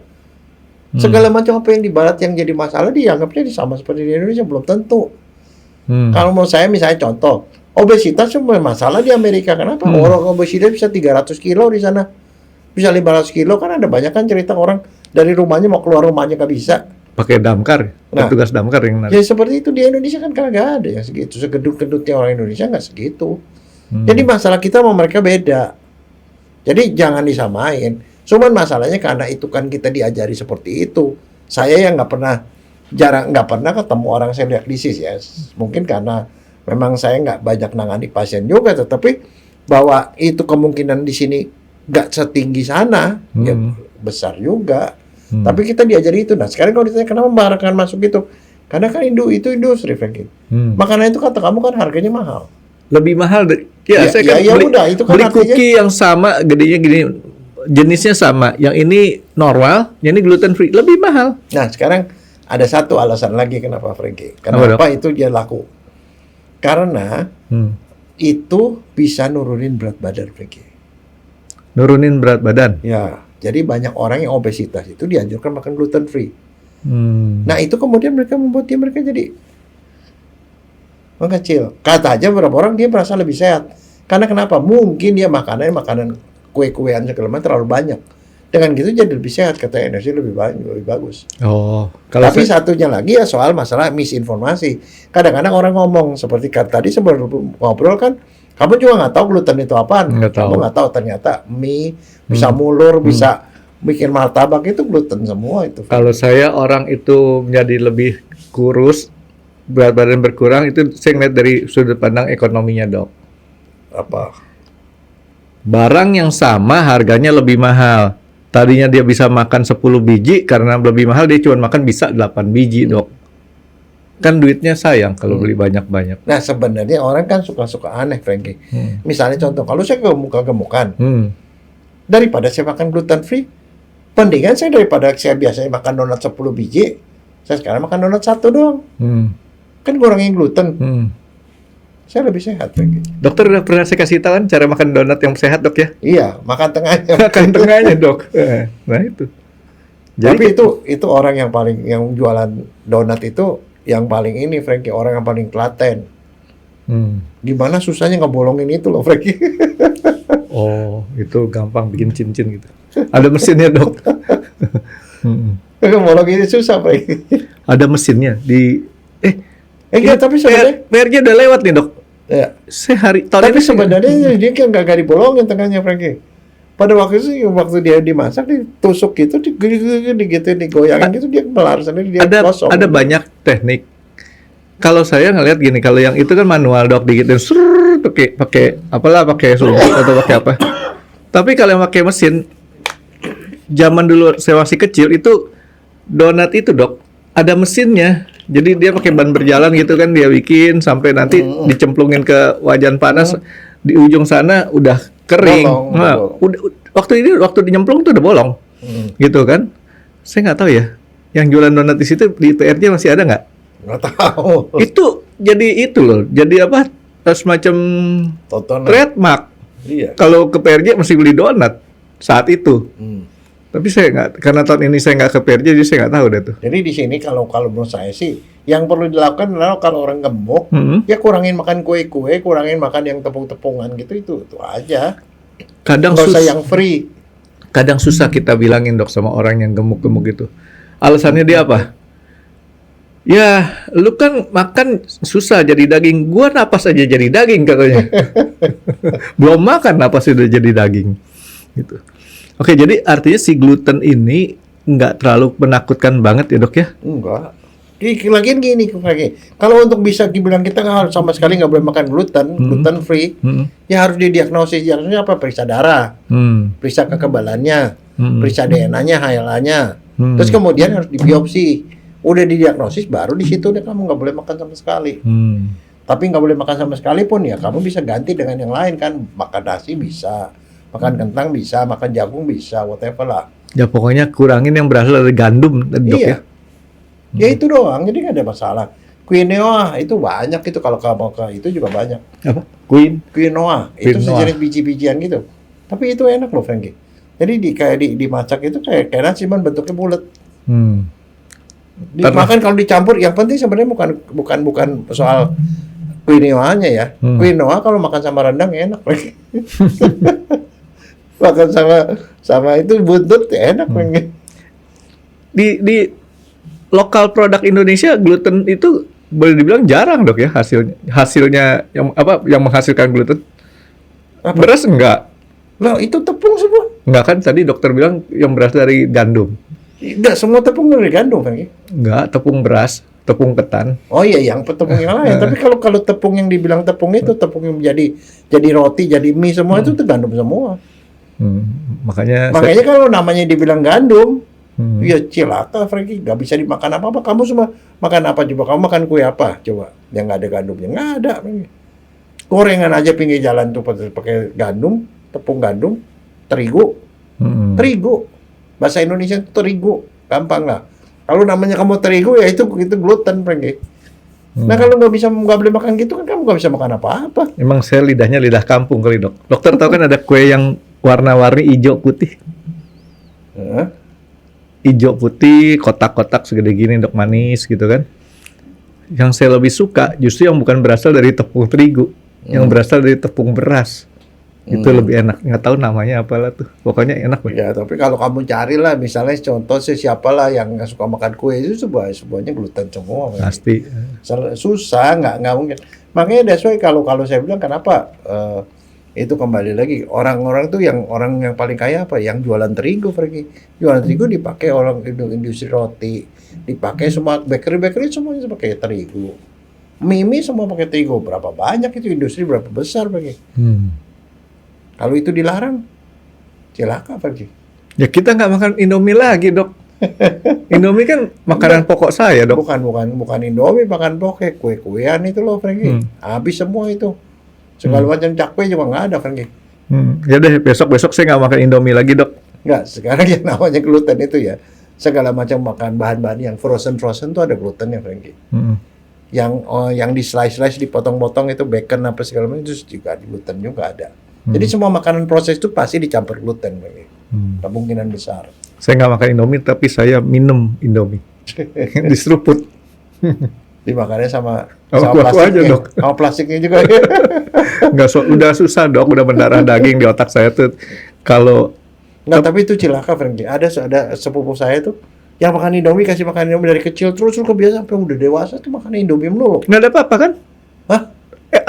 Segala macam apa yang di barat yang jadi masalah dianggapnya sama seperti di Indonesia belum tentu. Kalau menurut saya misalnya contoh, obesitas cuma masalah di Amerika. Kenapa? Orang obesitas bisa 300 kilo di sana. Bisa 500 kilo kan ada banyak kan cerita orang dari rumahnya mau keluar rumahnya nggak bisa. Pakai damkar, petugas damkar yang narik. Ya seperti itu di Indonesia kan kagak ada yang segitu. Segedut-gedutnya orang Indonesia nggak segitu. Jadi masalah kita sama mereka beda. Jadi jangan disamain. Cuman masalahnya karena itu kan kita diajari seperti itu. Saya yang nggak pernah ketemu orang celiac disease ya. Mungkin karena memang saya nggak banyak nangani pasien juga. Tetapi bahwa itu kemungkinan di sini nggak setinggi sana, ya besar juga. Tapi kita diajari itu. Nah sekarang kalau ditanya kenapa membahayakan masuk itu, karena kan itu industri, Franky. Makanan itu kata kamu kan harganya mahal. Lebih mahal. Ya, saya kan itu kan beli artinya, cookie yang sama, gedenya gini, jenisnya sama. Yang ini normal, yang ini gluten free, lebih mahal. Nah sekarang ada satu alasan lagi kenapa, Franky. Kenapa itu dia laku? Karena itu bisa nurunin berat badan, Franky. Nurunin berat badan. Ya. Jadi banyak orang yang obesitas itu dianjurkan makan gluten free. Nah itu kemudian mereka membuat mereka jadi mengecil. Kata aja beberapa orang dia merasa lebih sehat. Karena kenapa? Mungkin dia makanan kue-kuean segala macam terlalu banyak. Dengan gitu jadi lebih sehat, kata energi lebih bagus. Tapi satunya lagi ya soal masalah misinformasi. Kadang-kadang orang ngomong seperti tadi sebelum ngobrol kan, kamu juga nggak tahu gluten itu apaan. Kamu nggak tahu ternyata mie bisa mulur, bisa bikin martabak itu gluten semua itu. Kalau saya orang itu menjadi lebih kurus, berat badan berkurang, itu saya ngeliat dari sudut pandang ekonominya, Dok. Apa? Barang yang sama harganya lebih mahal. Tadinya dia bisa makan 10 biji, karena lebih mahal dia cuma makan bisa 8 biji, Dok. Kan duitnya sayang kalau beli banyak-banyak. Nah sebenarnya orang kan suka-suka aneh, Franky. Misalnya contoh, kalau saya gemuk-gemukan, daripada saya makan gluten free, pendingan saya daripada saya biasanya makan donat 10 biji, saya sekarang makan donat 1 doang. Kan kurangin gluten. Saya lebih sehat, Franky. Dokter udah pernah saya kasih tahu kan cara makan donat yang sehat, Dok ya? Iya, makan tengahnya. Makan tengahnya, Dok. Nah itu. Jadi itu orang yang jualan donat itu yang paling ini, Franky, orang yang paling telaten. Gimana susahnya ngebolongin itu loh, Franky. Itu gampang bikin cincin gitu. Ada mesinnya, Dok. Ngebolongin itu susah, Franky. Ada mesinnya di Enggak, tapi sebenarnya PR-nya udah lewat nih, Dok. Ya. Tapi sebenarnya dia kan nggak dibolongin tengahnya, Franky. Pada waktu itu, waktu dia dimasak, ditusuk gitu, digoyangin gitu, dia melar sendiri, dia kosong. Ada banyak teknik. Kalau saya ngelihat gini, kalau yang itu kan manual, Dok, digitin, pakai sumpit atau pakai apa. Tapi kalau yang pakai mesin, zaman dulu saya masih kecil itu donat itu, Dok, ada mesinnya. Jadi dia pakai ban berjalan gitu kan, dia bikin sampai nanti dicemplungin ke wajan panas, di ujung sana udah kering. Waktu dinyemplung tuh udah bolong, gitu kan? Saya nggak tahu ya. Yang jualan donat di situ di PRJ masih ada nggak? Nggak tahu. Itu jadi itu loh. Jadi apa? Semacam trademark. Iya. Kalau ke PRJ masih beli donat saat itu. Tapi saya nggak, karena tahun ini saya nggak ke PRJ, jadi saya nggak tahu deh tuh. Jadi di sini kalau menurut saya sih, yang perlu dilakukan adalah kalau orang gemuk, ya kurangin makan kue-kue, kurangin makan yang tepung-tepungan gitu, itu aja. Kadang susah yang free. Kadang susah kita bilangin, Dok, sama orang yang gemuk-gemuk gitu. Alasannya dia apa? Ya, lu kan makan susah jadi daging. Gua napas aja jadi daging katanya. Belum makan napas udah jadi daging. Gitu. Oke, jadi artinya si gluten ini nggak terlalu menakutkan banget ya, Dok ya? Enggak. Lagian gini, kalau untuk bisa dibilang kita nggak harus sama sekali nggak boleh makan gluten free, ya harus didiagnosis. Diagnosisnya apa? Periksa darah, periksa kekebalannya, periksa DNA-nya, HLA-nya, terus kemudian harus dibiopsi. Udah didiagnosis, baru di situ udah kamu nggak boleh makan sama sekali. Tapi nggak boleh makan sama sekali pun ya kamu bisa ganti dengan yang lain kan, makan nasi bisa, makan kentang bisa, makan jagung bisa, whatever lah. Ya pokoknya kurangin yang berasal dari gandum, Dok ya. Ya itu doang, jadi nggak ada masalah. Quinoa itu banyak itu, kalau kamu ke itu juga banyak. Apa? Quinoa itu Quinoa. sejenis biji-bijian gitu. Tapi itu enak loh, Frankie. Jadi dimasak itu kayak nasi, cuman bentuknya bulat. Hmm. Dimakan kalau dicampur, yang penting sebenarnya bukan soal quinoa-nya ya. Quinoa kalau makan sama rendang enak, Frankie. Makan sama itu buntut enak, Frankie. Di lokal produk Indonesia gluten itu boleh dibilang jarang dok ya hasilnya yang menghasilkan gluten. Apa? Beras enggak? Lah itu tepung semua. Enggak kan tadi dokter bilang yang berasal dari gandum. Enggak semua tepung dari gandum, Frankie. Enggak, tepung beras, tepung ketan. Oh iya, yang tepung yang lain. Tapi kalau tepung yang dibilang tepung itu tepung yang jadi roti, jadi mie semua itu tuh gandum semua. Makanya kalau namanya dibilang gandum, ya cilaka, Frankie. Nggak bisa dimakan apa-apa. Kamu semua makan apa coba? Kamu makan kue apa coba? Yang nggak ada gandumnya, nggak ada, Frankie. Gorengan aja pinggir jalan tuh pakai gandum, tepung gandum, terigu. Bahasa Indonesia itu terigu, gampang lah. Kalau namanya kamu terigu ya itu gluten, Frankie. Nah kalau nggak boleh makan gitu kan kamu nggak bisa makan apa-apa. emang saya lidahnya lidah kampung kali dok. Dokter tahu kan ada kue yang warna-warni hijau putih. Hijau putih, kotak-kotak segede gini dok, manis gitu kan. Yang saya lebih suka justru yang bukan berasal dari tepung terigu, yang berasal dari tepung beras. Itu lebih enak. Nggak tahu namanya apalah tuh. Pokoknya enak banget. Ya, tapi kalau kamu carilah misalnya contoh siapalah yang nggak suka makan kue itu semuanya gluten semua. Pasti. Susah, nggak mungkin. Makanya that's why kalau saya bilang kenapa itu kembali lagi orang-orang tuh orang yang paling kaya apa? Yang jualan terigu, Frankie. Jualan terigu dipakai orang industri roti, dipakai semua bakery semuanya pakai terigu. Mie semua pakai terigu. Berapa banyak itu industri, berapa besar, Frankie. Kalau itu dilarang, celaka, Frankie. Ya kita nggak makan Indomie lagi dok. Indomie kan makanan pokok saya dok. Bukan Indomie, makan pokok, kue-kuean itu loh, Frankie. Habis semua itu. Segala macam cakwe juga nggak ada, Frankie. Ya deh, besok saya nggak makan Indomie lagi dok. Nggak, sekarang yang namanya gluten itu ya, segala macam makan bahan-bahan yang frozen tuh ada glutennya, Frankie. Yang di slice dipotong-potong itu bacon apa segala macam itu juga gluten juga ada. Jadi semua makanan proses itu pasti dicampur gluten, Frankie. Kemungkinan besar. Saya nggak makan Indomie, tapi saya minum Indomie. Diseruput. Dimakannya sama kuah aja, plastiknya. dok. Sama plastiknya juga. Udah susah dok, udah mendarah daging di otak saya tuh. Kalau Nggak, tapi itu cilaka, Frankie. Ada sepupu saya tuh yang makan Indomie, kasih makan Indomie dari kecil terus kebiasaan sampai udah dewasa tuh makan Indomie melulu. nggak ada apa-apa kan? Hah?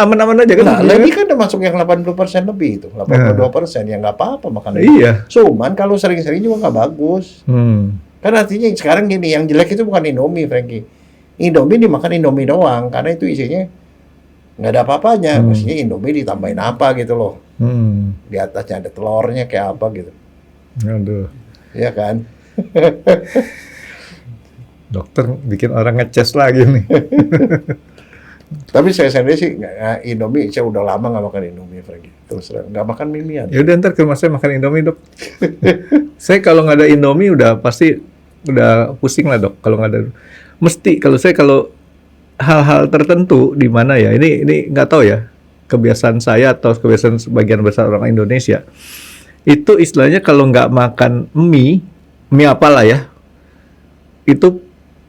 Aman-aman aja kan? Nah, lagi kan udah masuk yang 80% lebih itu. 82% yang nggak apa-apa makan. Iya. Cuman kalau sering-sering juga nggak bagus. Kan artinya sekarang gini, yang jelek itu bukan Indomie, Frankie. Indomie dimakan Indomie doang, karena itu isinya nggak ada apa-apanya. Maksudnya Indomie ditambahin apa gitu loh. Di atasnya ada telurnya kayak apa gitu. Aduh. Iya kan? Dokter bikin orang ngeces lagi nih. Tapi saya sendiri sih Indomie, saya udah lama nggak makan Indomie, Frankie. Terus nggak makan mie-mian. Ya udah ntar ke rumah saya makan Indomie dok. Saya kalau nggak ada Indomie udah pasti udah pusing lah dok. Kalau nggak ada, mesti kalau hal-hal tertentu di mana ya ini nggak tahu ya kebiasaan saya atau kebiasaan sebagian besar orang Indonesia itu istilahnya kalau nggak makan mie apalah ya itu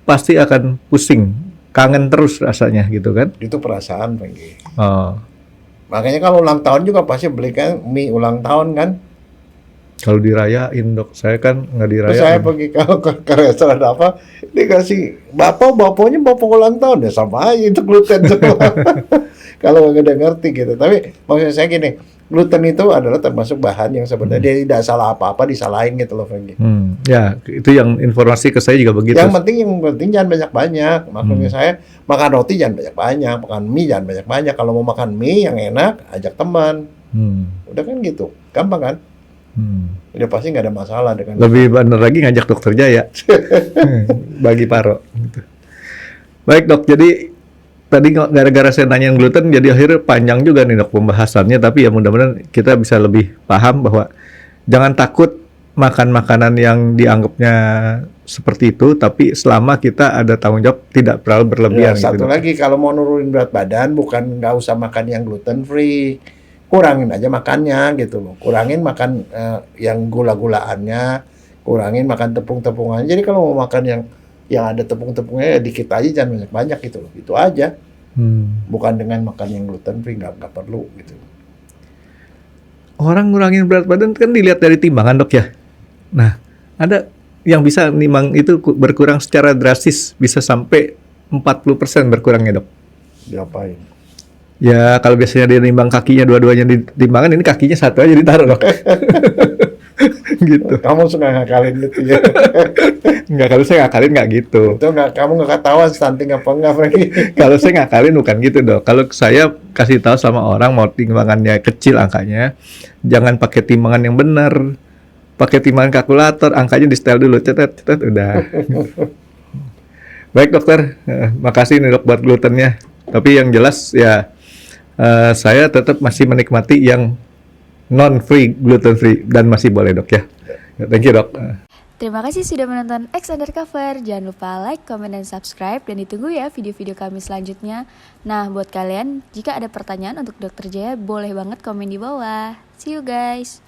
pasti akan pusing. Kangen terus rasanya gitu kan? Itu perasaan, Frankie. Oh. Makanya kalau ulang tahun juga pasti belikan mie ulang tahun kan? Kalau dirayain dok, saya kan nggak Terus dirayain. saya pergi ke restoran apa, dikasih bapaknya bapak ulang tahun ya sama aja itu gluten semua. Kalau nggak ngerti gitu. Tapi maksud saya gini, gluten itu adalah termasuk bahan yang sebenarnya dia tidak salah apa-apa disalahin gitu loh, Frankie. Ya itu yang informasi ke saya juga begitu. Yang penting jangan banyak-banyak. Maksudnya saya makan roti jangan banyak-banyak, makan mie jangan banyak-banyak. Kalau mau makan mie yang enak, ajak teman. Udah kan gitu, gampang kan? Udah pasti nggak ada masalah dengan. Lebih benar lagi ngajak dokter Jaya bagi paro. Gitu. Baik dok, jadi tadi gara-gara saya nanyain gluten, jadi akhirnya panjang juga nih dok pembahasannya. Tapi ya mudah-mudahan kita bisa lebih paham bahwa jangan takut makan makanan yang dianggapnya seperti itu, tapi selama kita ada tanggung jawab tidak terlalu berlebihan. Satu gitu, lagi, kalau mau nurunin berat badan, bukan nggak usah makan yang gluten free, kurangin aja makannya gitu loh. Kurangin makan yang gula-gulaannya, kurangin makan tepung-tepungannya. Jadi kalau mau makan yang ada tepung-tepungnya ya dikit aja, jangan banyak-banyak gitu loh. Itu aja. Bukan dengan makan yang gluten free, nggak perlu gitu. Orang ngurangin berat badan kan dilihat dari timbangan, Dok, ya. Nah, ada yang bisa nimbang itu berkurang secara drastis, bisa sampai 40% berkurangnya, Dok. Diapain? Ya, kalau biasanya dia nimbang kakinya dua-duanya di timbangan, ini kakinya satu aja ditaruh, Dok. Gitu. Kamu suka ngakalin gitu ya? Enggak, kalau saya ngakalin nggak gitu. Itu kamu nggak ketahuan stunting apa enggak, Franky? Kalau saya ngakalin bukan gitu, Dok. Kalau saya kasih tahu sama orang mau timbangannya kecil angkanya, jangan pakai timbangan yang benar. Pakai timbangan kalkulator, angkanya di setel dulu, cetet, udah. Baik, dokter. Makasih nih, Dok, buat glutennya. Tapi yang jelas ya saya tetap masih menikmati yang non-free, gluten-free, dan masih boleh, Dok, ya. Thank you, Dok. Terima kasih sudah menonton X Undercover. Jangan lupa like, comment, dan subscribe. Dan ditunggu ya video-video kami selanjutnya. Nah, buat kalian, jika ada pertanyaan untuk Dr. Jaya, boleh banget komen di bawah. See you guys!